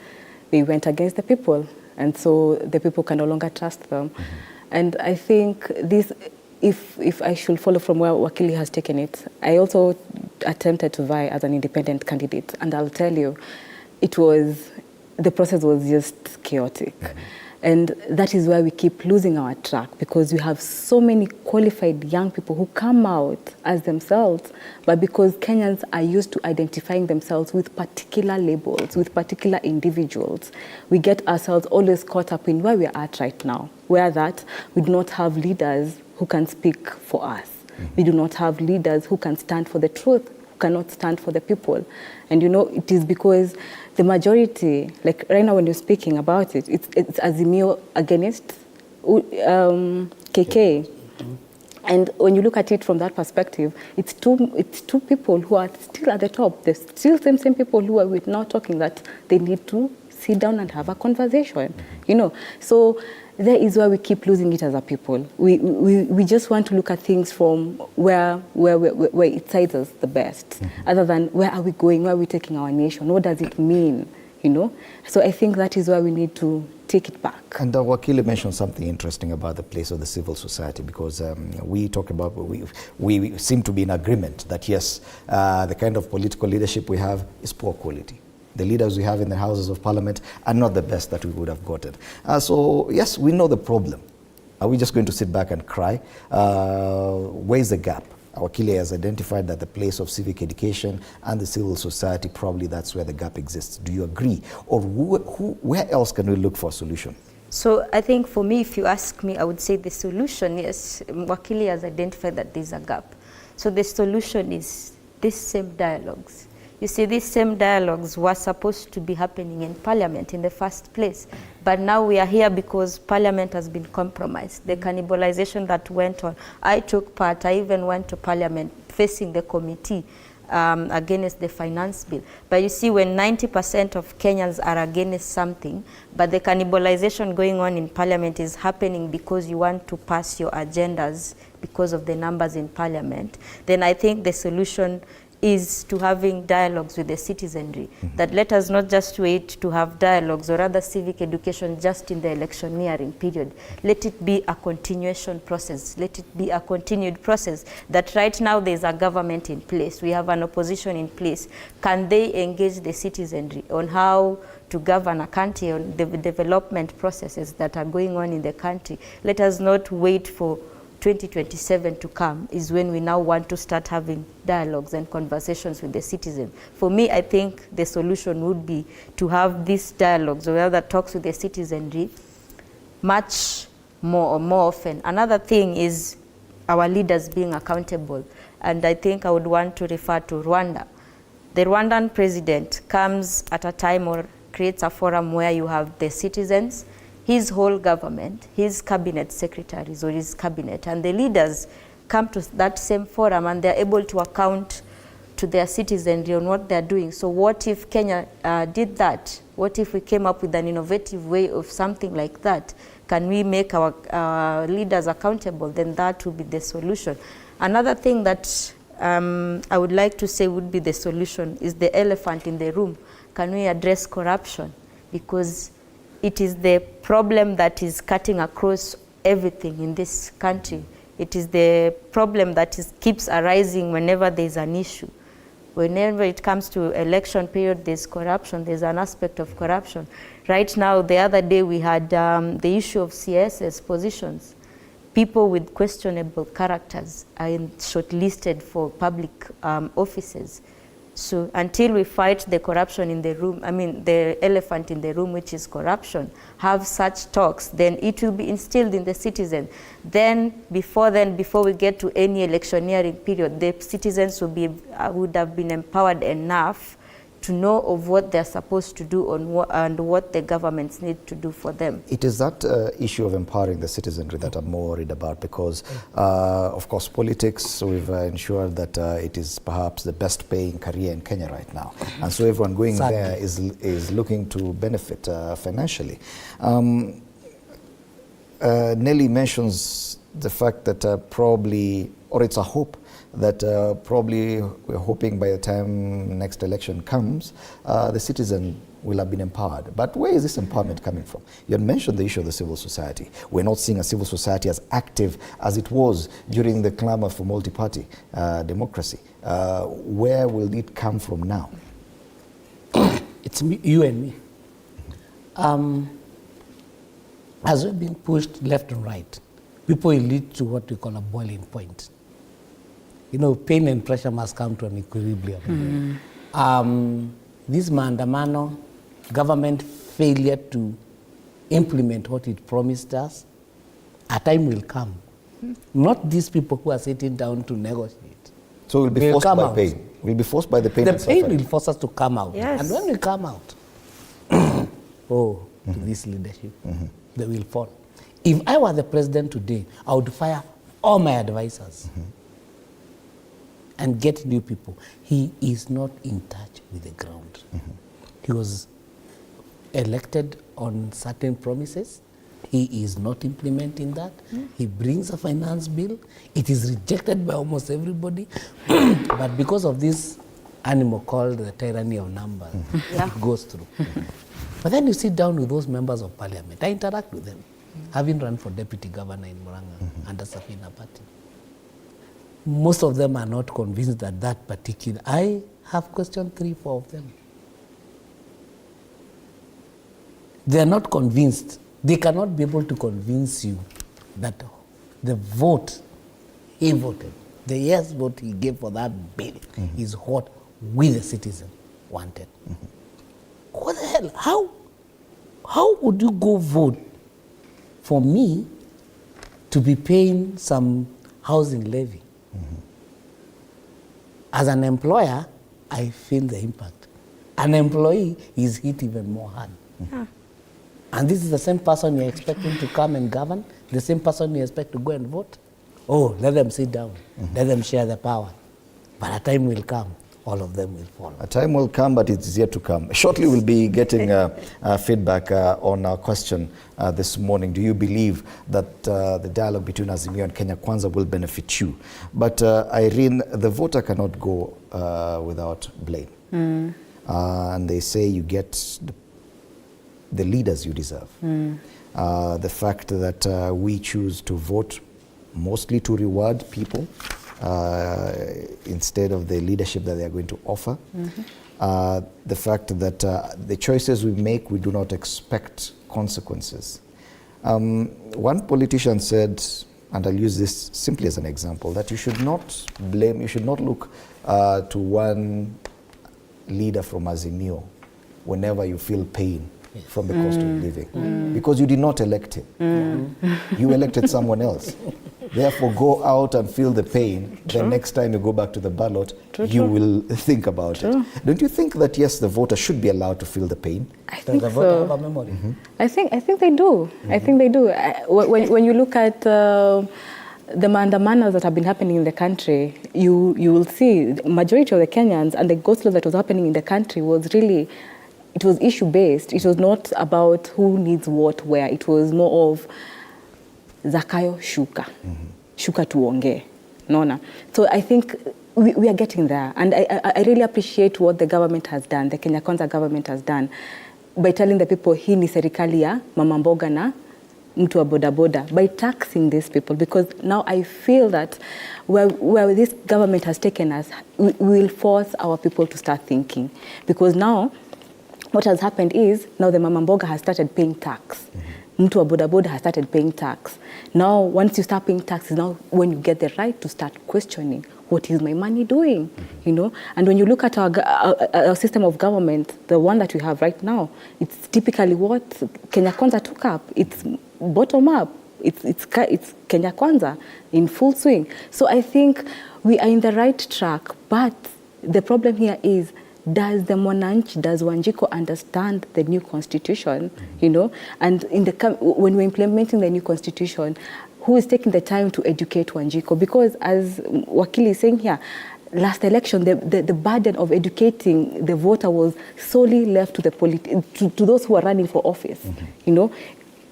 F: They went against the people, and so the people can no longer trust them. And I think this, if I should follow from where Wakili has taken it, I also attempted to vie as an independent candidate, and I'll tell you, the process was just chaotic. And that is why we keep losing our track, because we have so many qualified young people who come out as themselves, but because Kenyans are used to identifying themselves with particular labels, with particular individuals, we get ourselves always caught up in where we are at right now, where that we do not have leaders who can speak for us. We do not have leaders who can stand for the truth, who cannot stand for the people. And you know, it is because the majority, like right now when you're speaking about it, it's Azimio against KK. And when you look at it from that perspective, it's two people who are still at the top. They're still same people who are now talking that they need to sit down and have a conversation, you know. So there is where we keep losing it as a people. We just want to look at things from where it sides us the best, other than where are we going, where are we taking our nation, what does it mean, you know. So I think that is where we need to take it back.
A: And Wakili mentioned something interesting about the place of the civil society, because we talk about, we seem to be in agreement that yes, the kind of political leadership we have is poor quality. The leaders we have in the Houses of Parliament are not the best that we would have gotten. So yes, we know the problem. Are we just going to sit back and cry? Where's the gap? Wakili has identified that the place of civic education and the civil society, probably that's where the gap exists. Do you agree? Or where else can we look for a solution?
D: So I think for me, if you ask me, I would say the solution, yes, Wakili has identified that there's a gap. So the solution is these same dialogues. You see, these same dialogues were supposed to be happening in Parliament in the first place. But now we are here because Parliament has been compromised. The cannibalization that went on. I took part, I even went to Parliament facing the committee against the finance bill. But you see, when 90% of Kenyans are against something, but the cannibalization going on in Parliament is happening because you want to pass your agendas because of the numbers in Parliament, then I think the solution is to having dialogues with the citizenry. That let us not just wait to have dialogues or other civic education just in the electioneering period. Let it be a continuation process. Let it be a continued process. That right now there's a government in place. We have an opposition in place. Can they engage the citizenry on how to govern a country, on the development processes that are going on in the country? Let us not wait for 2027 to come is when we now want to start having dialogues and conversations with the citizen. For me, I think the solution would be to have these dialogues or other talks with the citizenry much more often. Another thing is our leaders being accountable. And I think I would want to refer to Rwanda. The Rwandan president comes at a time or creates a forum where you have the citizens, his whole government, his cabinet secretaries or his cabinet, and the leaders come to that same forum and they're able to account to their citizenry on what they're doing. So what if Kenya did that? What if we came up with an innovative way of something like that? Can we make our leaders accountable? Then that would be the solution. Another thing that I would like to say would be the solution is the elephant in the room. Can we address corruption? Because it is the problem that is cutting across everything in this country. It is the problem that keeps arising whenever there's an issue. Whenever it comes to election period, there's corruption, there's an aspect of corruption. Right now, the other day we had the issue of CSS positions. People with questionable characters are shortlisted for public offices. So until we fight the corruption in the room, I mean the elephant in the room, which is corruption, have such talks, then it will be instilled in the citizen. Then before we get to any electioneering period, the citizens would have been empowered enough to know of what they're supposed to do and what the governments need to do for them.
A: It is that issue of empowering the citizenry that I'm more worried about, because of course politics, we've ensured that it is perhaps the best paying career in Kenya right now. And so everyone going there is looking to benefit financially. Nelly mentions the fact that probably, or it's a hope, that probably we're hoping by the time next election comes, the citizen will have been empowered. But where is this empowerment coming from? You had mentioned the issue of the civil society. We're not seeing a civil society as active as it was during the clamor for multi-party democracy. Where will it come from now?
E: It's me, you and me. As we're being pushed left and right, people will lead to what we call a boiling point. You know, pain and pressure must come to an equilibrium. This maandamano, government failure to implement what it promised us, a time will come. Not these people who are sitting down to negotiate.
A: So we'll be forced by pain. We'll be forced by the pain and suffering.
E: The pain will force us to come out.
D: Yes.
E: And when we come out, to this leadership, they will fall. If I were the president today, I would fire all my advisors, and get new people. He is not in touch with the ground. He was elected on certain promises. He is not implementing that. He brings a finance bill. It is rejected by almost everybody. But because of this animal called the tyranny of numbers, it goes through. But then you sit down with those members of parliament. I interact with them, having run for deputy governor in Murang'a under Safina Party. Most of them are not convinced that that particular... I have questioned 3, 4 of them. They are not convinced. They cannot be able to convince you that the vote he voted, the yes vote he gave for that bill is what we the citizen wanted. What the hell? How would you go vote for me to be paying some housing levy? As an employer, I feel the impact. An employee is hit even more hard. And this is the same person you're expecting to come and govern, the same person you expect to go and vote. Oh, let them sit down, let them share the power. But a time will come, all of them will follow.
A: A time will come, but it is yet to come. Shortly, we'll be getting feedback on our question this morning. Do you believe that the dialogue between Azimio and Kenya Kwanza will benefit you? But Irene, the voter cannot go without blame. And they say you get the leaders you deserve. The fact that we choose to vote mostly to reward people instead of the leadership that they are going to offer. The fact that the choices we make, we do not expect consequences. One politician said, and I'll use this simply as an example, that you should not blame, you should not look to one leader from Azimio whenever you feel pain from the cost of living, because you did not elect him. You elected someone else. Therefore, go out and feel the pain. The next time you go back to the ballot, you will think about it. Don't you think that, yes, the voter should be allowed to feel the pain?
F: I think so. I think they do. I think they do. When you look at the maandamanos that have been happening in the country, you will see the majority of the Kenyans, and the go-slow that was happening in the country was really, it was issue-based. It was not about who needs what where. It was more of Zakayo shuka. Shuka tuonge. Nona. So I think we are getting there. And I really appreciate what the government has done, the Kenya Kwanza government has done, by telling the people, hii ni serikali ya mama mboga na mtu wa boda boda, by taxing these people. Because now I feel that where this government has taken us, we will force our people to start thinking. Because now, what has happened is, now the mama mboga has started paying tax. Mtu wa boda boda has started paying tax. Now, once you start paying taxes, now when you get the right to start questioning, what is my money doing? You know, and when you look at our system of government, the one that we have right now, it's typically what Kenya Kwanza took up. It's bottom up. It's Kenya Kwanza in full swing. So I think we are in the right track, but the problem here is, does Wanjiko understand the new constitution, you know? And when we're implementing the new constitution, who is taking the time to educate Wanjiko? Because as Wakili is saying here, last election, the burden of educating the voter was solely left to to those who are running for office, you know?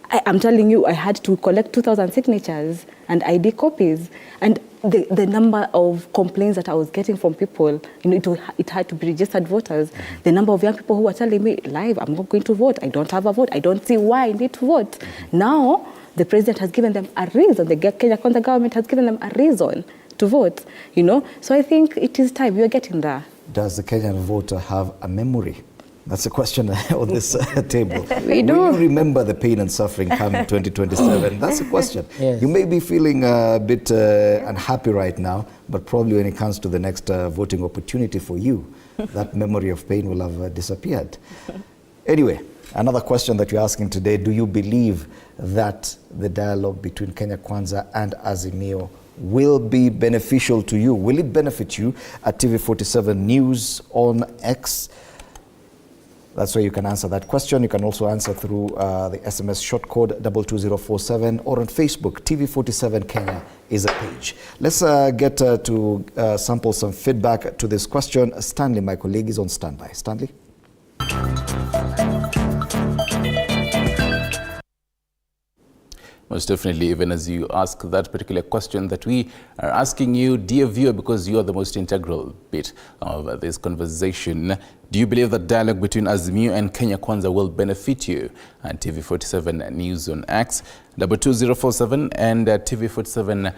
F: I'm telling you, I had to collect 2,000 signatures and ID copies, and the number of complaints that I was getting from people, you know, it had to be registered voters. The number of young people who were telling me, live, I'm not going to vote, I don't have a vote, I don't see why I need to vote. Now, the president has given them a reason, the Kenya Kwanza government has given them a reason to vote, you know. So I think it is time, we are getting there.
A: Does the Kenyan voter have a memory? That's a question on this table.
F: We do.
A: Will you remember the pain and suffering coming 2027? That's a question.
E: Yes.
A: You may be feeling a bit unhappy right now, but probably when it comes to the next voting opportunity for you, that memory of pain will have disappeared. Anyway, another question that you're asking today, do you believe that the dialogue between Kenya Kwanza and Azimio will be beneficial to you? Will it benefit you? At TV47 News on X, That's where you can answer that question. You can also answer through the SMS short code 22047 or on Facebook. TV47 Kenya is a page. Let's get to sample some feedback to this question. Stanley, my colleague, is on standby. Stanley?
B: Most definitely, even as you ask that particular question that we are asking you, dear viewer, because you are the most integral bit of this conversation. Do you believe that dialogue between Azimio and Kenya Kwanza will benefit you? And TV47 News on X, 22047 and TV47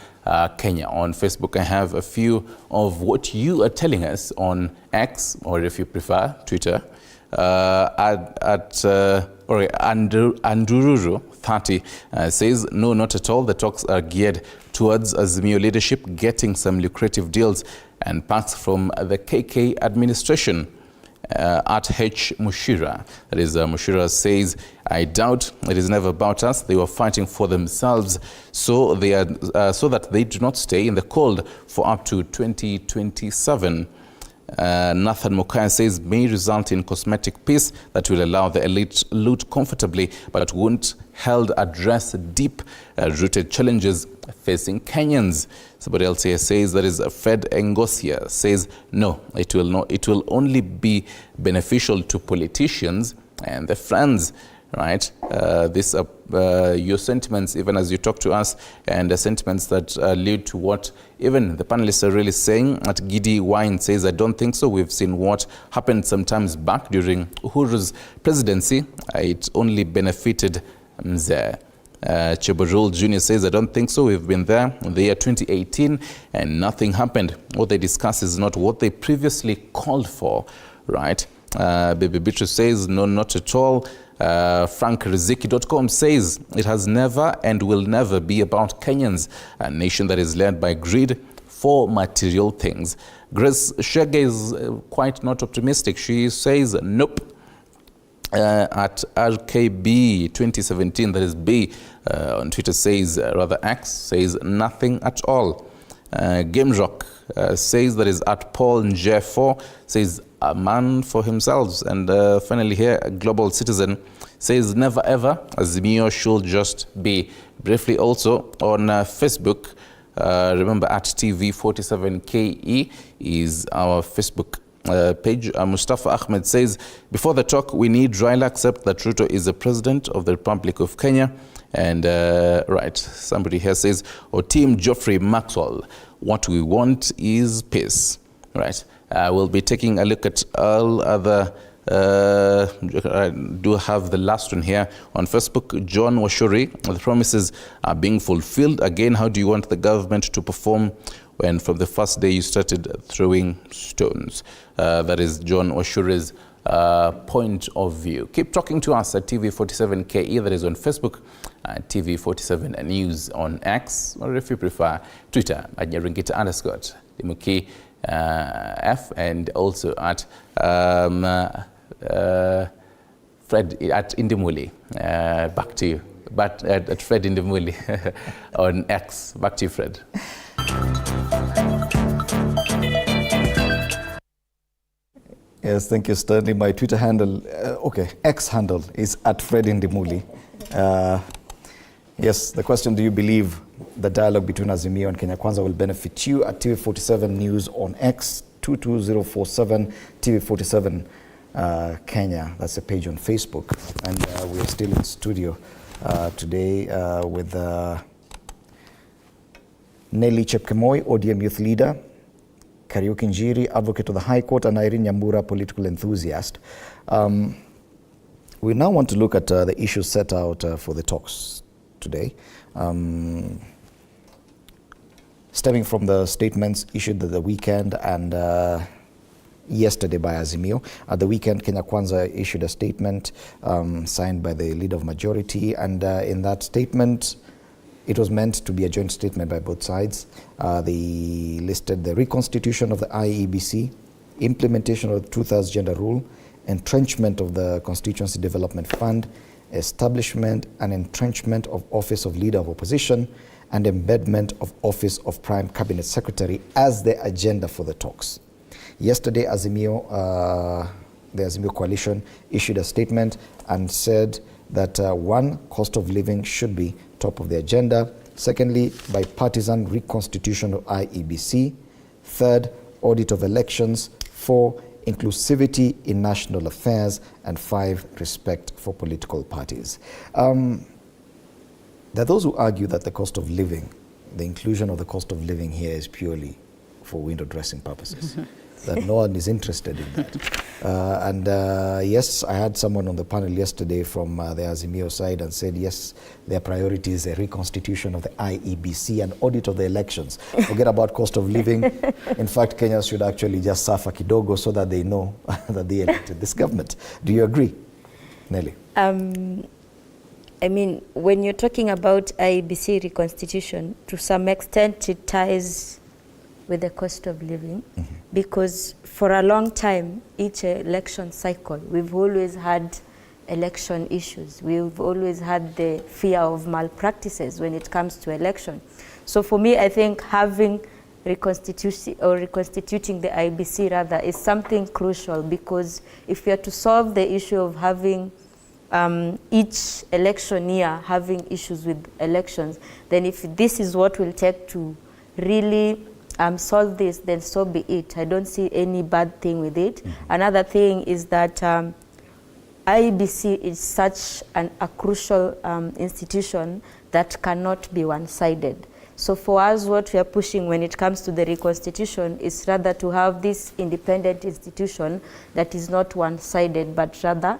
B: Kenya on Facebook. I have a few of what you are telling us on X, or if you prefer, Twitter. Andururu 30 says, no, not at all. The talks are geared towards Azimio leadership getting some lucrative deals and perks from the KK administration. At H. Mushira, that is, Mushira says, I doubt it is never about us. They were fighting for themselves so that they do not stay in the cold for up to 2027. Nathan Mukaya says, may result in cosmetic peace that will allow the elite loot comfortably, but won't held address deep-rooted challenges facing Kenyans. Somebody else here says, that is Fred Engosia, says, no, it will not. It will only be beneficial to politicians and their friends. Right, your sentiments, even as you talk to us, and the sentiments that lead to what even the panelists are really saying. At Giddy Wine says, I don't think so. We've seen what happened sometimes back during Uhuru's presidency. It only benefited Mzee. Cheborul Jr. says, I don't think so. We've been there in the year 2018 and nothing happened. What they discuss is not what they previously called for, right? Baby Beatrice says, no, not at all. FrankRiziki.com says, it has never and will never be about Kenyans, a nation that is led by greed for material things. Grace Shege is quite not optimistic. She says, nope. At RKB 2017, that is B, on Twitter says, rather X, says nothing at all. Game Rock says, that is at Paul Nje4, says a man for himself. And finally here, a Global Citizen says, never ever, Azimio should just be. Briefly also on Facebook, remember at TV47KE is our Facebook page. Mustafa Ahmed says, before the talk, we need Raila accept that Ruto is the president of the Republic of Kenya. And right, somebody here says, or Team Geoffrey Maxwell, what we want is peace. Right, we'll be taking a look at all other. I do have the last one here on Facebook. John Washuri, the promises are being fulfilled. Again, how do you want the government to perform when from the first day you started throwing stones? That is John Washuri's point of view. Keep talking to us at TV47KE, that is on Facebook, TV47 News on X, or if you prefer, Twitter at Nyaringita_Dimuki F, and also at Fred at Indimuli. Back to you. But at Fred Indimuli on X. Back to you, Fred.
A: Yes, thank you, Stanley. My Twitter handle, X handle is at Fred Indimuli. Yes, the question, do you believe the dialogue between Azimio and Kenya Kwanza will benefit you? At TV47 News on X, 22047, TV47 Kenya. That's a page on Facebook. And we are still in studio today with Nelly Chepkemoi, ODM youth leader, Kariuki Njiri, advocate of the High Court, and Irene Nyambura, political enthusiast. We now want to look at the issues set out for the talks today. Stemming from the statements issued at the weekend and yesterday by Azimio. At the weekend, Kenya Kwanza issued a statement signed by the leader of majority, and in that statement, it was meant to be a joint statement by both sides. They listed the reconstitution of the IEBC, implementation of the 2/3 gender rule, entrenchment of the Constituency Development Fund, establishment and entrenchment of Office of Leader of Opposition, and embedment of Office of Prime Cabinet Secretary as the agenda for the talks. Yesterday, Azimio the Azimio coalition issued a statement and said that one, cost of living should be top of the agenda. Secondly, bipartisan reconstitution of IEBC. Third, audit of elections. 4, inclusivity in national affairs. And 5, respect for political parties. There are those who argue that the cost of living, the inclusion of the cost of living here is purely for window dressing purposes, that no one is interested in that. Yes, I had someone on the panel yesterday from the Azimio side and said, yes, their priority is a reconstitution of the IEBC and audit of the elections. Forget about cost of living. In fact, Kenyans should actually just suffer kidogo so that they know that they elected this government. Do you agree, Nelly?
D: I mean, when you're talking about IEBC reconstitution, to some extent it ties with the cost of living, because for a long time, each election cycle, we've always had election issues. We've always had the fear of malpractices when it comes to election. So for me, I think having reconstituting the IEBC rather is something crucial, because if we are to solve the issue of having each election year having issues with elections, then if this is what will take to really solve this, then so be it. I don't see any bad thing with it. Another thing is that IEBC is such a crucial institution that cannot be one-sided. So for us, what we are pushing when it comes to the reconstitution is rather to have this independent institution that is not one-sided, but rather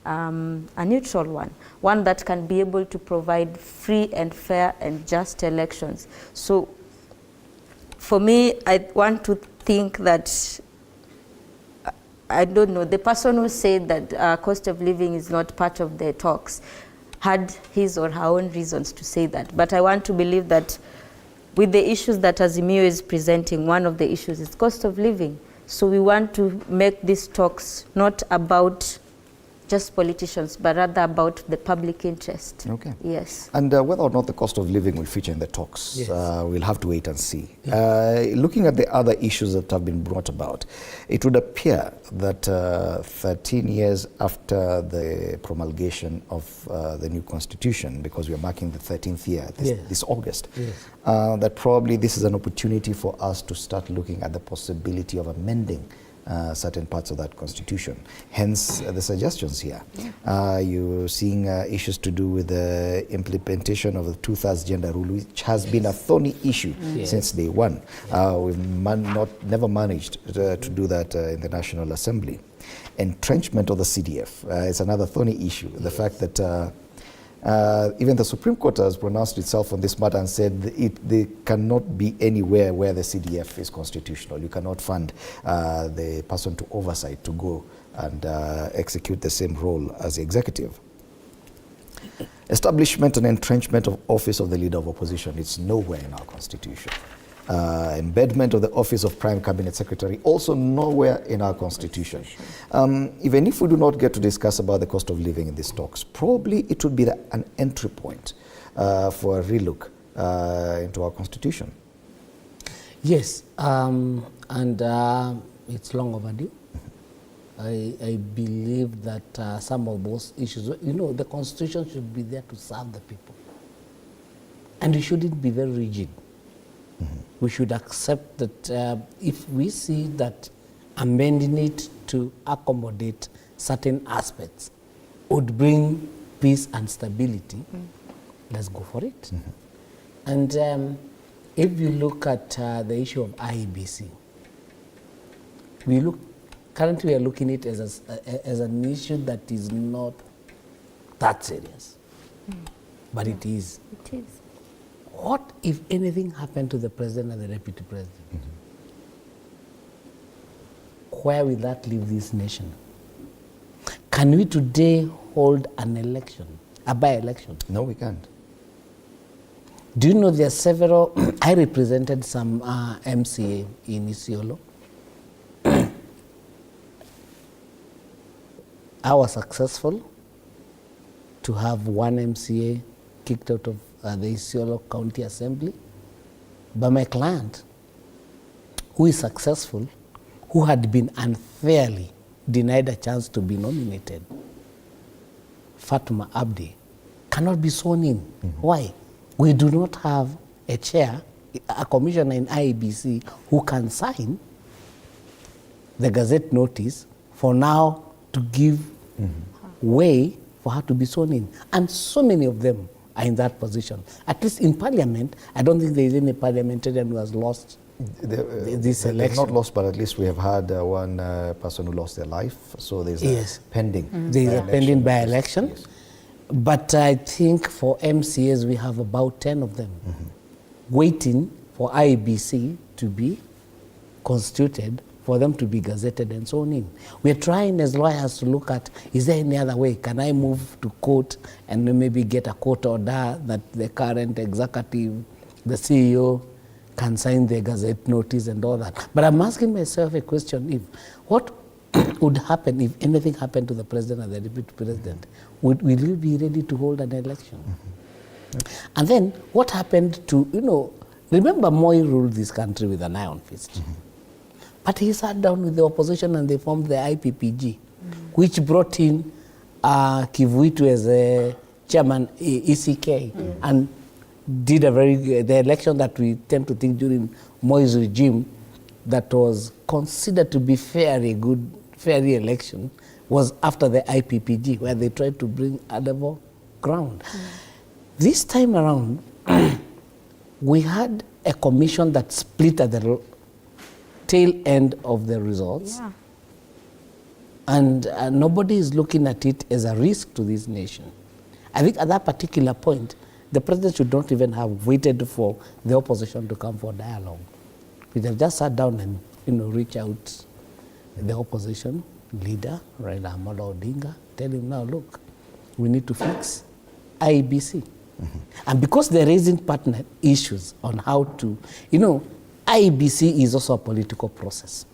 D: a neutral one that can be able to provide free and fair and just elections. So for me, I want to think that, I don't know, the person who said that cost of living is not part of the talks had his or her own reasons to say that. But I want to believe that with the issues that Azimio is presenting, one of the issues is cost of living. So we want to make these talks not about just politicians, but rather about the public interest.
A: Okay.
D: Yes.
A: And whether or not the cost of living will feature in the talks,
E: Yes.
A: we'll have to wait and see. Looking at the other issues that have been brought about, it would appear that 13 years after the promulgation of the new constitution, because we are marking the 13th year this August, that probably this is an opportunity for us to start looking at the possibility of amending certain parts of that constitution. Hence the suggestions here. You're seeing issues to do with the implementation of the 2/3 gender rule, which has been a thorny issue since day one. We've never managed to do that in the National Assembly. Entrenchment of the CDF is another thorny issue. The fact that even the Supreme Court has pronounced itself on this matter and said they cannot be anywhere where the CDF is constitutional. You cannot fund the person to oversight to go and execute the same role as the executive. Establishment and entrenchment of office of the leader of opposition. It's nowhere in our constitution. Embedment of the office of prime cabinet secretary, also nowhere in our constitution. Even if we do not get to discuss about the cost of living in these talks, probably it would be an entry point for a relook into our constitution.
E: Yes, and it's long overdue. I believe that some of those issues, the constitution should be there to serve the people. And we shouldn't be very rigid. We should accept that if we see that amending it to accommodate certain aspects would bring peace and stability, let's go for it. And if you look at the issue of IEBC, currently we are looking at it as an issue that is not that serious, but it is.
D: It is.
E: What, if anything, happened to the president and the deputy president? Where will that leave this nation? Can we today hold an election, a by-election?
A: No, we can't.
E: Do you know there are several, I represented some MCA in Isiolo. I was successful to have one MCA kicked out of the Isiolo County Assembly, but my client, who is successful, who had been unfairly denied a chance to be nominated, Fatuma Abdi, cannot be sworn in. Why? We do not have a chair, a commissioner in IEBC who can sign the Gazette notice for now to give way for her to be sworn in. And so many of them are in that position. At least in Parliament, I don't think there is any parliamentarian who has lost this election.
A: They've not lost, but at least we have had one person who lost their life. So there's a pending
E: There is a pending by-election.
A: Yes.
E: But I think for MCAs, we have about 10 of them waiting for IEBC to be constituted, for them to be gazetted and so on in. We're trying as lawyers to look at, is there any other way? Can I move to court and then maybe get a court order that the current executive, the CEO, can sign the Gazette notice and all that? But I'm asking myself a question, what would happen if anything happened to the president and the deputy president? Will we be ready to hold an election? And then what happened to, remember Moi ruled this country with an iron fist. But he sat down with the opposition and they formed the IPPG, which brought in Kivuitu as a chairman, ECK, and did the election that we tend to think during Moi's regime that was considered to be fair election was after the IPPG, where they tried to bring a level ground. This time around, we had a commission that split at the tail end of the results. And nobody is looking at it as a risk to this nation. I think at that particular point, the president should not even have waited for the opposition to come for dialogue. We have just sat down and reach out the opposition leader, Raila Amolo Odinga, tell him now, look, we need to fix IEBC. And because they're raising partner issues on how to, IEBC is also a political process.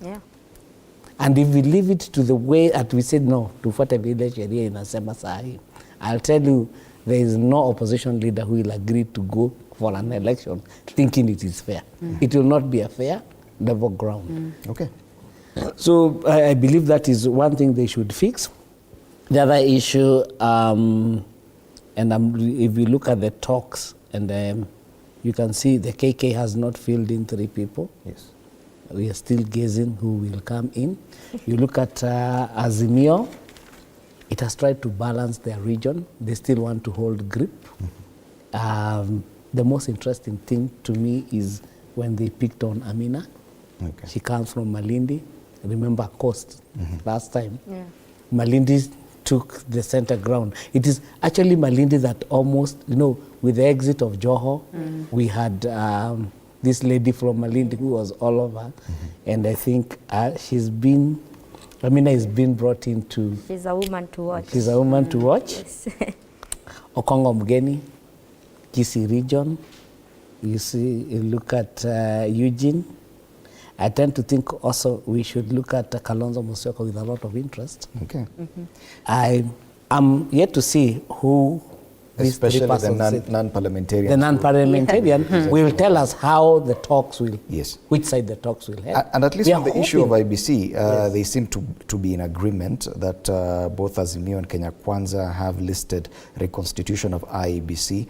E: And if we leave it to the way that we said no, to what a village area in Asema Sahi, I'll tell you, there is no opposition leader who will agree to go for an election thinking it is fair. It will not be a fair level ground.
A: Okay.
E: So I believe that is one thing they should fix. The other issue, if you look at the talks, and you can see the KK has not filled in 3 people.
A: Yes.
E: We are still gazing who will come in. You look at Azimio, it has tried to balance their region. They still want to hold grip. The most interesting thing to me is when they picked on Amina.
A: Okay.
E: She comes from Malindi. Remember Coast last time. Malindi took the center ground. It is actually Malindi that almost, with the exit of Joho, we had this lady from Malindi who was all over. And I think Amina is being brought into...
D: She's a woman to watch.
E: She's a woman to watch.
D: Yes.
E: Okongo Mgeni, Kisii region. You look at Eugene. I tend to think also we should look at Kalonzo Musyoka with a lot of interest.
A: Okay.
E: I'm yet to see who
A: especially the non-parliamentarian.
E: The non-parliamentarian will tell us how the talks will, which side the talks will head.
A: And at least on the issue of IBC, they seem to be in agreement that both Azimio and Kenya Kwanza have listed reconstitution of IEBC.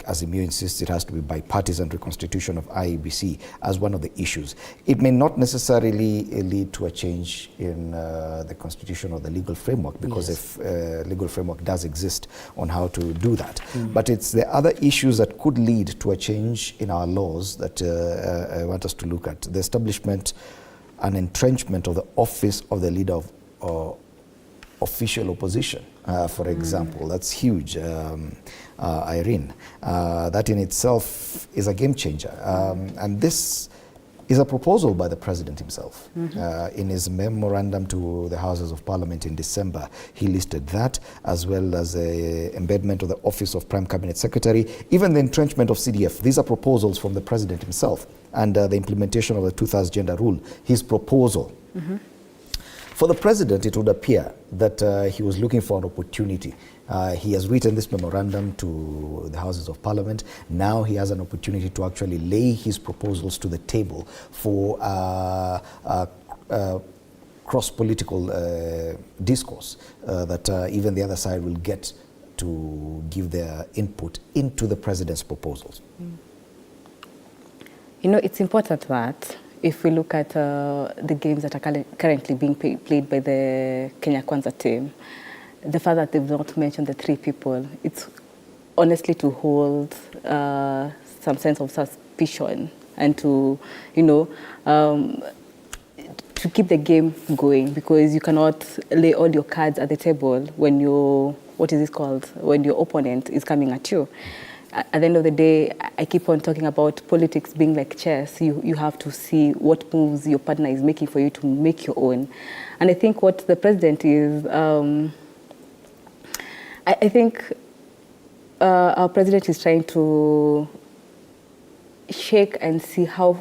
A: Azimio insists it has to be bipartisan reconstitution of IEBC as one of the issues. It may not necessarily lead to a change in the constitution or the legal framework, because if legal framework does exist on how to do that. But it's the other issues that could lead to a change in our laws that I want us to look at. The establishment and entrenchment of the office of the leader of official opposition, for example. That's huge, Irene. That in itself is a game changer. And this is a proposal by the president himself. In his memorandum to the Houses of Parliament in December, he listed that, as well as the embedment of the Office of Prime Cabinet Secretary, even the entrenchment of CDF. These are proposals from the president himself, and the implementation of the 2/3 gender rule, his proposal. For the president, it would appear that he was looking for an opportunity. He has written this memorandum to the Houses of Parliament. Now he has an opportunity to actually lay his proposals to the table for cross-political discourse that even the other side will get to give their input into the president's proposals?
F: You know, it's important that if we look at the games that are currently being played by the Kenya Kwanza team, the fact that they've not mentioned the three people, it's honestly to hold some sense of suspicion and to, you know, to keep the game going, because you cannot lay all your cards at the table when your, what is this called, when your opponent is coming at you. At the end of the day, I keep on talking about politics being like chess. You have to see what moves your partner is making for you to make your own. And I think what the president is, I think our president is trying to shake and see how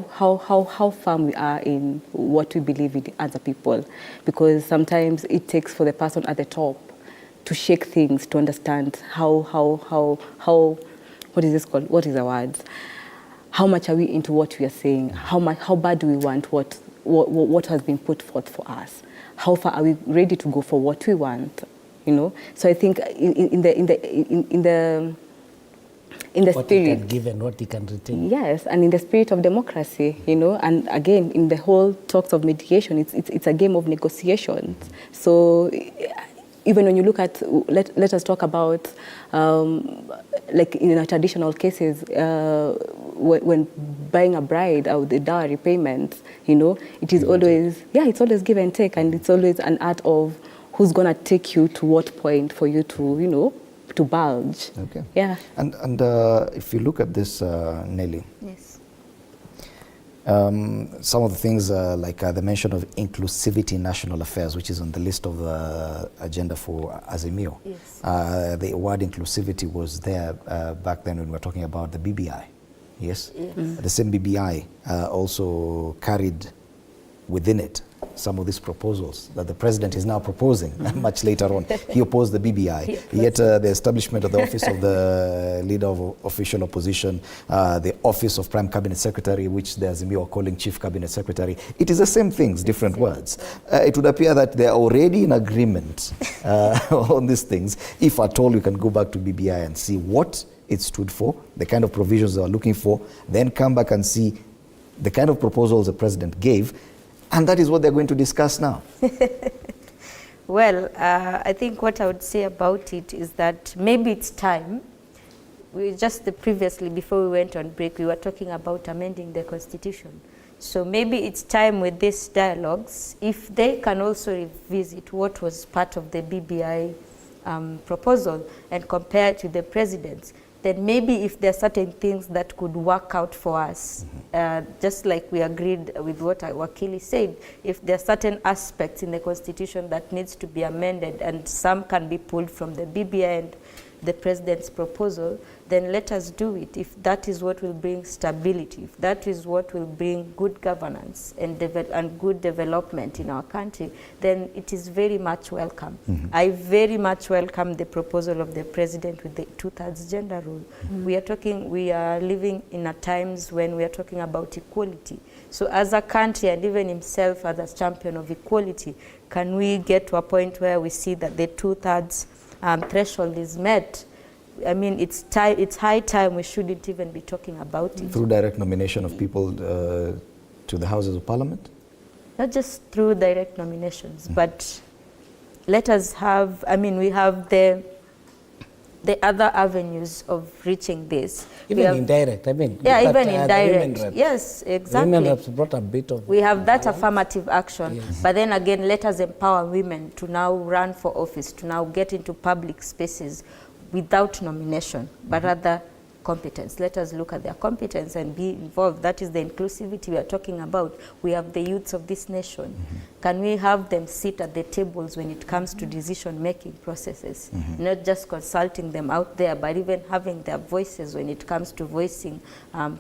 F: firm we are in what we believe in as a people. Because sometimes it takes for the person at the top to shake things, to understand how what is this called? What is the word? How much are we into what we are saying? How bad do we want what has been put forth for us? How far are we ready to go for what we want? You know. So I think in the
E: what
F: spirit,
E: he can give and what he can retain.
F: Yes, and in the spirit of democracy, you know, and again in the whole talks of mediation, it's a game of negotiations. So even when you look at, let us talk about, like in a traditional cases, when buying a bride or the dowry payment, you know, it is always, it's always give and take, and it's always an art of who's going to take you to what point for you to, you know, to bulge.
A: Okay.
F: Yeah.
A: And if you look at this, Nelly.
D: Yes.
A: Some of the things like the mention of inclusivity in national affairs, which is on the list of the agenda for Azimio.
D: Yes.
A: The word inclusivity was there back then when we were talking about the BBI. Yes? The same BBI also carried within it some of these proposals that the president is now proposing much later on. He opposed the BBI. Yet the establishment of the office of the leader of official opposition, the office of prime cabinet secretary, which the Azimio are calling chief cabinet secretary, it is the same things, different words. It would appear that they are already in agreement on these things. If at all, you can go back to BBI and see what it stood for, the kind of provisions they are looking for, then come back and see the kind of proposals the president gave. And that is what they're going to discuss now.
D: Well, I think what I would say about it is that maybe it's time. Previously, before we went on break, we were talking about amending the constitution. So maybe it's time with these dialogues, if they can also revisit what was part of the BBI proposal and compare it to the president's, then maybe if there are certain things that could work out for us, just like we agreed with what Wakili said, if there are certain aspects in the constitution that needs to be amended and some can be pulled from the BBI and the president's proposal, then let us do it. If that is what will bring stability, if that is what will bring good governance and good development in our country, then it is very much welcome. I very much welcome the proposal of the president with the 2/3 gender rule. We are living in a times when we are talking about equality. So as a country, and even himself as a champion of equality, can we get to a point where we see that the 2/3 threshold is met? I mean, it's high time we shouldn't even be talking about it.
A: Through direct nomination of people to the Houses of Parliament?
D: Not just through direct nominations, but let us have, I mean, we have the other avenues of reaching this.
E: Even indirect, I mean.
D: Yeah, even indirect. Yes, exactly.
E: Women reps brought a bit of...
D: We have that affirmative action. Yes. But then again, let us empower women to now run for office, to now get into public spaces without nomination, but rather competence. Let us look at their competence and be involved. That is the inclusivity we are talking about. We have the youths of this nation. Can we have them sit at the tables when it comes to decision-making processes? Not just consulting them out there, but even having their voices when it comes to voicing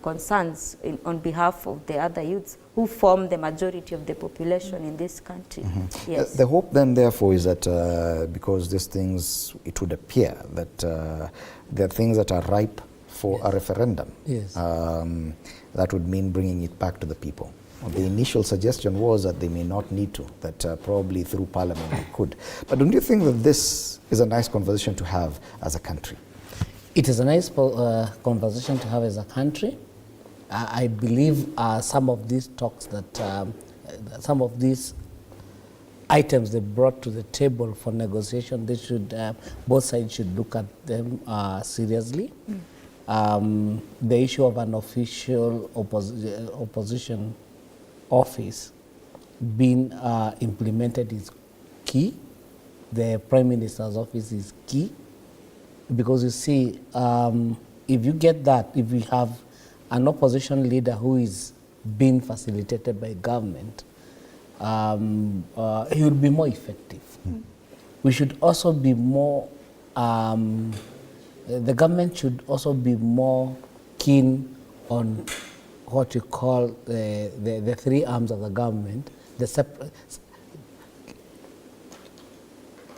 D: concerns on behalf of the other youths who form the majority of the population in this country. Yes.
A: The hope then, therefore, is that because these things, it would appear that there are things that are ripe for a referendum.
E: Yes.
A: That would mean bringing it back to the people. The initial suggestion was that they may not need to, that probably through Parliament they could. But don't you think that this is a nice conversation to have as a country?
E: It is a nice conversation to have as a country. I believe some of these talks that, some of these items they brought to the table for negotiation, they should, both sides should look at them seriously. The issue of an official opposition office being implemented is key. The Prime Minister's office is key. Because you see, if you get that, if we have an opposition leader who is being facilitated by government, he will be more effective. We should also be more, the government should also be more keen on what you call the three arms of the government,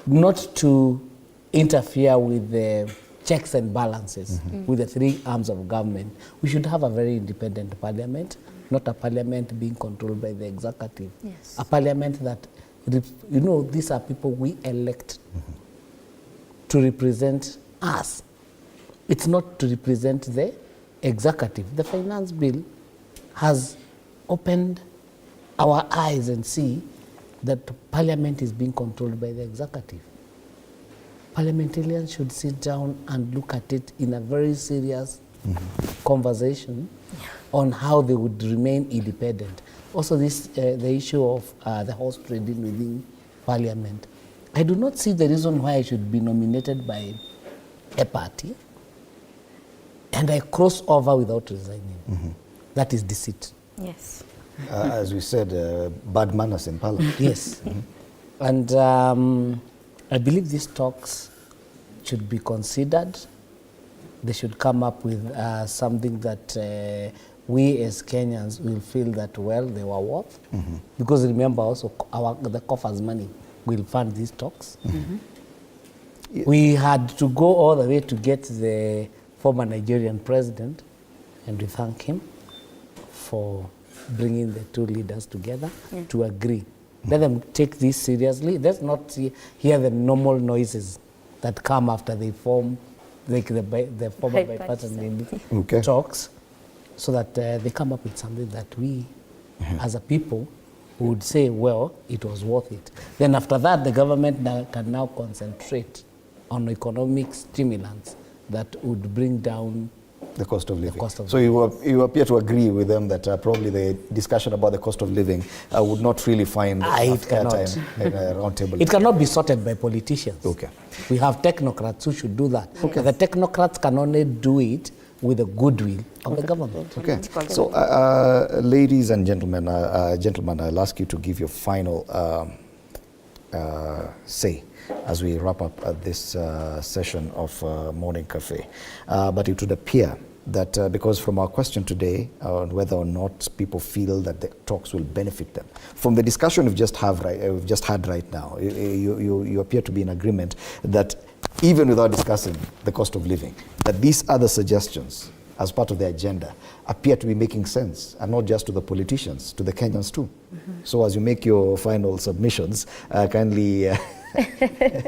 E: not to interfere with the checks and balances with the three arms of government. We should have a very independent parliament, not a parliament being controlled by the executive.
D: Yes.
E: A parliament that, you know, these are people we elect to represent us. It's not to represent the executive. The finance bill has opened our eyes and see that parliament is being controlled by the executive. Parliamentarians should sit down and look at it in a very serious conversation on how they would remain independent. Also, the issue of the horse trading within Parliament. I do not see the reason why I should be nominated by a party and I cross over without resigning. That is deceit.
D: Yes.
A: As we said, bad manners in Parliament.
E: Yes. And I believe these talks should be considered. They should come up with something that we as Kenyans will feel that, well, they were worth. Because remember also, the coffers money will fund these talks. We had to go all the way to get the former Nigerian president, and we thank him for bringing the two leaders together to agree. Let them take this seriously. Let's not hear the normal noises that come after they form, like the former bipartisan talks, so that they come up with something that we, as a people, would say, well, it was worth it. Then after that, the government can now concentrate on economic stimulants that would bring down
A: the cost of living. So you appear to agree with them that probably the discussion about the cost of living would not really find airtime in a round table.
E: It cannot be sorted by politicians.
A: Okay.
E: We have technocrats who should do that. Okay. The technocrats can only do it with the goodwill of the government.
A: Okay. So, ladies and gentlemen, gentlemen, I'll ask you to give your final say as we wrap up this session of Morning Cafe. But it would appear that because from our question today on whether or not people feel that the talks will benefit them, from the discussion we've just had right now, you appear to be in agreement that even without discussing the cost of living, that these other suggestions as part of the agenda appear to be making sense, and not just to the politicians, to the Kenyans too. So as you make your final submissions, kindly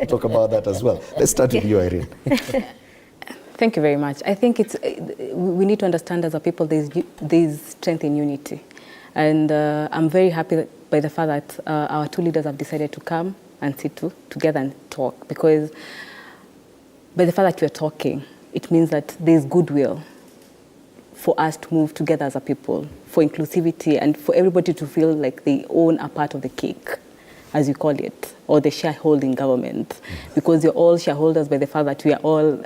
A: talk about that as well. Let's start with you, Irene.
F: Thank you very much. I think we need to understand as a people there's strength in unity. And I'm very happy by the fact that our two leaders have decided to come and sit together and talk, because by the fact that we're talking, it means that there's goodwill for us to move together as a people, for inclusivity, and for everybody to feel like they own a part of the cake, as you call it, or the shareholding government, because you're all shareholders by the fact that we are all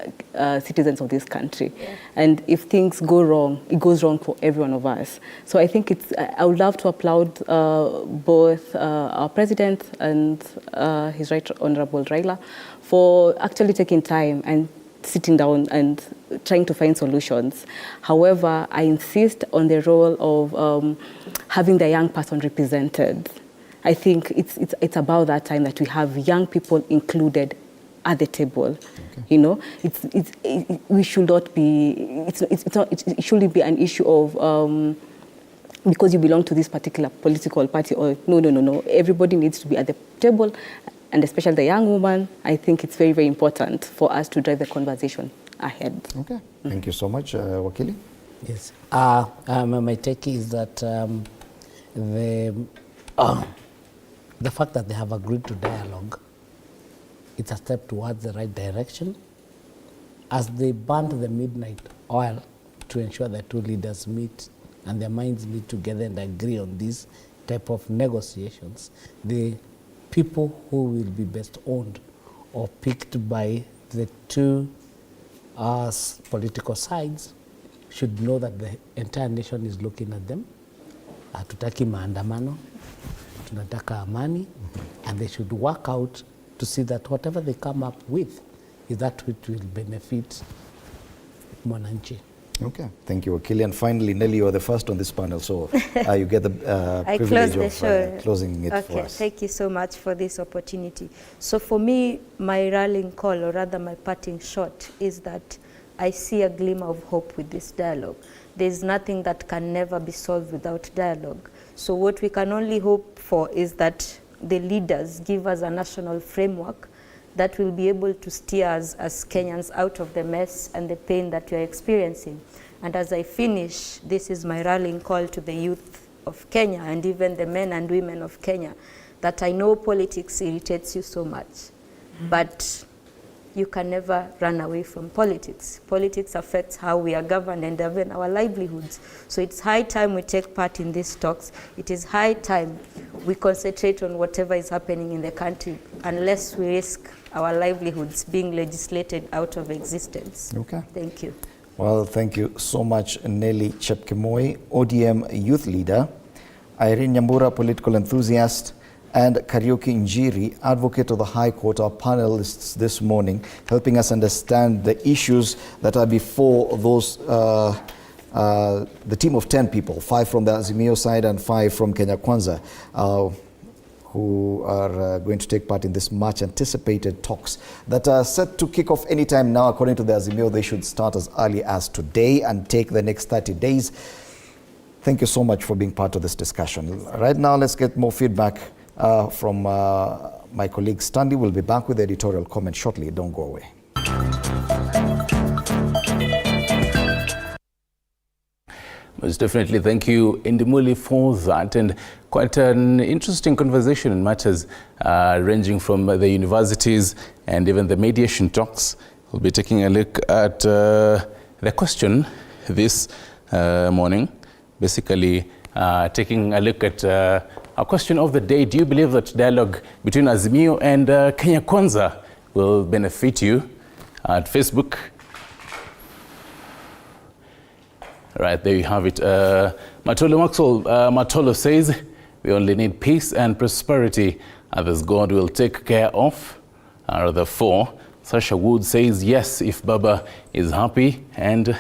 F: citizens of this country. Yeah. And if things go wrong, it goes wrong for every one of us. So I think I would love to applaud both our president and His Right Honorable Raila for actually taking time and sitting down and trying to find solutions. However, I insist on the role of having the young person represented. I think it's about that time that we have young people included at the table. Okay. You know, we should not be. It shouldn't be an issue of because you belong to this particular political party, or no. Everybody needs to be at the table, and especially the young woman. I think it's very, very important for us to drive the conversation ahead.
A: Okay, thank you so much, Wakili.
E: Yes. My take is that the fact that they have agreed to dialogue, it's a step towards the right direction. As they burned the midnight oil to ensure that two leaders meet and their minds meet together and agree on this type of negotiations, the people who will be best owned or picked by the two political sides should know that the entire nation is looking at them. Hatutaki maandamano, tunataka amani, and they should work out to see that whatever they come up with is that which will benefit mwananchi.
A: Okay, thank you, Wakili. And finally, Nelly, you are the first on this panel, so you get the privilege of closing it for us.
D: Thank you so much for this opportunity. So for me, my rallying call, or rather my parting shot, is that I see a glimmer of hope with this dialogue. There's nothing that can never be solved without dialogue. So what we can only hope for is that the leaders give us a national framework that will be able to steer us as Kenyans out of the mess and the pain that we are experiencing. And as I finish, this is my rallying call to the youth of Kenya and even the men and women of Kenya, that I know politics irritates you so much, but you can never run away from politics. Politics affects how we are governed and even our livelihoods. So it's high time we take part in these talks. It is high time we concentrate on whatever is happening in the country, unless we risk our livelihoods being legislated out of existence.
A: Okay.
D: Thank you.
A: Well, thank you so much, Nelly Chepkemoi, ODM youth leader, Irene Nyambura, political enthusiast, and Kariuki Njiri, advocate of the High Court, our panelists this morning, helping us understand the issues that are before those, the team of 10 people, 5 from the Azimio side and 5 from Kenya Kwanza, who are going to take part in this much anticipated talks that are set to kick off anytime now. According to the Azimio, they should start as early as today and take the next 30 days. Thank you so much for being part of this discussion. Right now, let's get more feedback from my colleague Stanley. We'll be back with the editorial comment shortly. Don't go away.
B: Most definitely. Thank you, Indimuli, for that. And quite an interesting conversation in matters ranging from the universities and even the mediation talks. We'll be taking a look at the question this morning. Basically, taking a look at our question of the day. Do you believe that dialogue between Azimio and Kenya Kwanza will benefit you? At Facebook. Right, there you have it. Matolo Maxwell, Matolo says, we only need peace and prosperity. Others God will take care of. Rather 4. Sasha Wood says, yes, if Baba is happy, and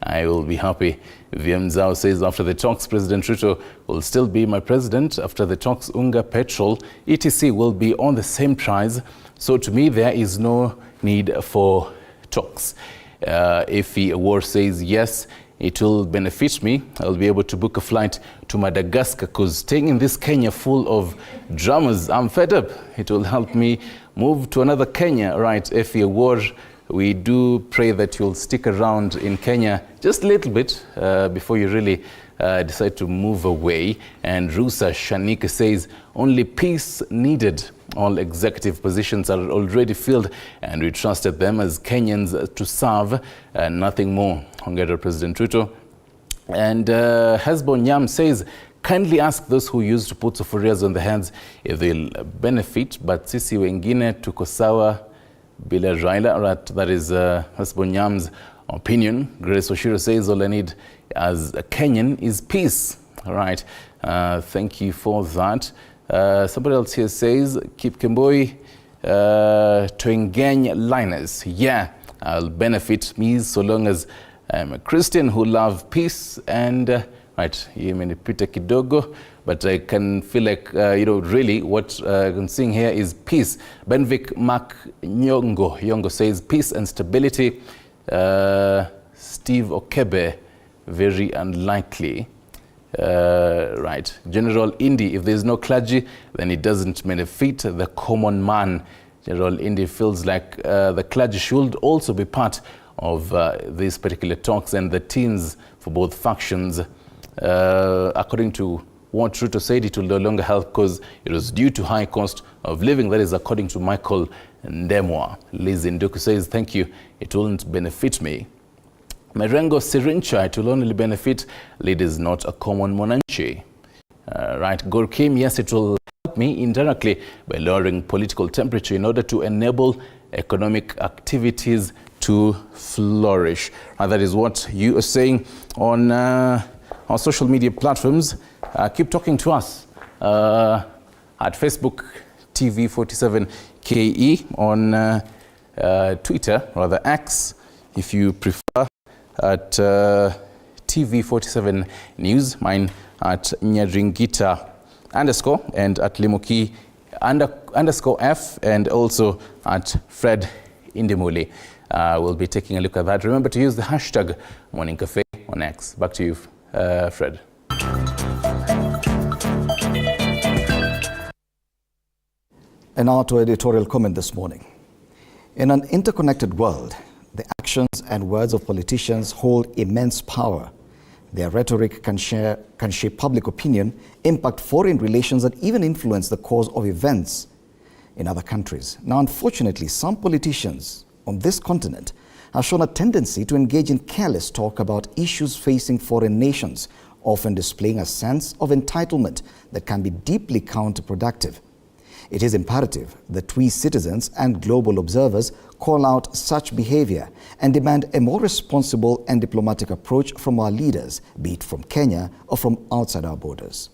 B: I will be happy. VM Zhao says, after the talks, President Ruto will still be my president. After the talks, Unga, petrol, etc. will be on the same price. So to me, there is no need for talks. If the war says, yes, it will benefit me. I'll be able to book a flight to Madagascar, because staying in this Kenya full of dramas, I'm fed up. It will help me move to another Kenya. Right, if the war, we do pray that you'll stick around in Kenya just a little bit before you really decide to move away. And Rusa Shanika says, only peace needed. All executive positions are already filled, and we trusted them as Kenyans to serve, nothing more. Hongera, President Ruto. And Hezbon Nyam says, kindly ask those who used to put sufurias on the hands if they'll benefit, but sisi wengine tuko sawa bila Raila. That is Hezbon Nyam's opinion. Grace Oshiro says, all I need as a Kenyan is peace. All right, thank you for that. Somebody else here says, keep Kemboi to engage Linus. Yeah, I'll benefit me so long as I'm a Christian who love peace. And right, imenipita kidogo, but I can feel like, really what I'm seeing here is peace. Benvik Mark Yongo says, peace and stability. Steve Okebe, very unlikely. Right. General Indy, if there's no clergy, then it doesn't benefit the common man. General Indy feels like the clergy should also be part of these particular talks, and the teams for both factions, according to what Ruto said, it will no longer help because it was due to high cost of living. That is according to Michael Ndemwa. Liz Nduku says, thank you, it won't benefit me. Merengo Sirincha, it will only benefit leaders, not a common mwananchi. Right, Gorkim, yes, it will help me indirectly by lowering political temperature in order to enable economic activities to flourish. And that is what you are saying on our social media platforms. Keep talking to us at Facebook TV47KE, on Twitter, rather X, if you prefer, at TV47 News, mine at Nyaringita _ and at Limuki _F, and also at Fred Indemuli. We'll be taking a look at that. Remember to use the hashtag Morning Cafe on X. Back to you, Fred.
A: And now to editorial comment this morning. In an interconnected world, the actions and words of politicians hold immense power. Their rhetoric can shape public opinion, impact foreign relations, and even influence the course of events in other countries. Now, unfortunately, some politicians on this continent have shown a tendency to engage in careless talk about issues facing foreign nations, often displaying a sense of entitlement that can be deeply counterproductive. It is imperative that we citizens and global observers call out such behavior and demand a more responsible and diplomatic approach from our leaders, be it from Kenya or from outside our borders.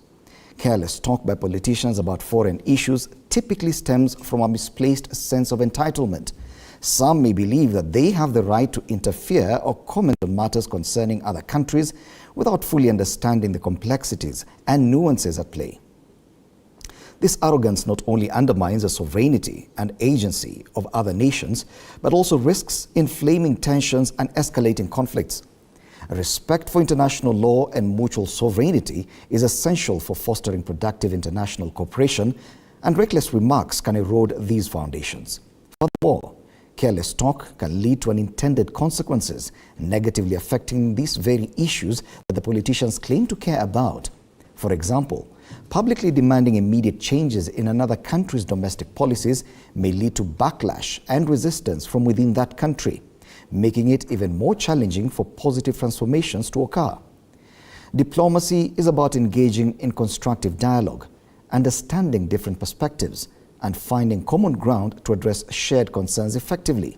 A: Careless talk by politicians about foreign issues typically stems from a misplaced sense of entitlement. Some may believe that they have the right to interfere or comment on matters concerning other countries without fully understanding the complexities and nuances at play. This arrogance not only undermines the sovereignty and agency of other nations, but also risks inflaming tensions and escalating conflicts. Respect for international law and mutual sovereignty is essential for fostering productive international cooperation, and reckless remarks can erode these foundations. Furthermore, careless talk can lead to unintended consequences, negatively affecting these very issues that the politicians claim to care about. For example, publicly demanding immediate changes in another country's domestic policies may lead to backlash and resistance from within that country, making it even more challenging for positive transformations to occur. Diplomacy is about engaging in constructive dialogue, understanding different perspectives, and finding common ground to address shared concerns effectively.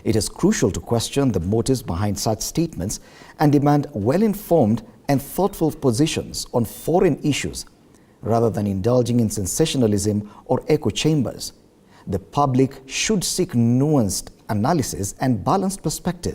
A: It is crucial to question the motives behind such statements and demand well-informed and thoughtful positions on foreign issues, rather than indulging in sensationalism or echo chambers. The public should seek nuanced analysis and balanced perspectives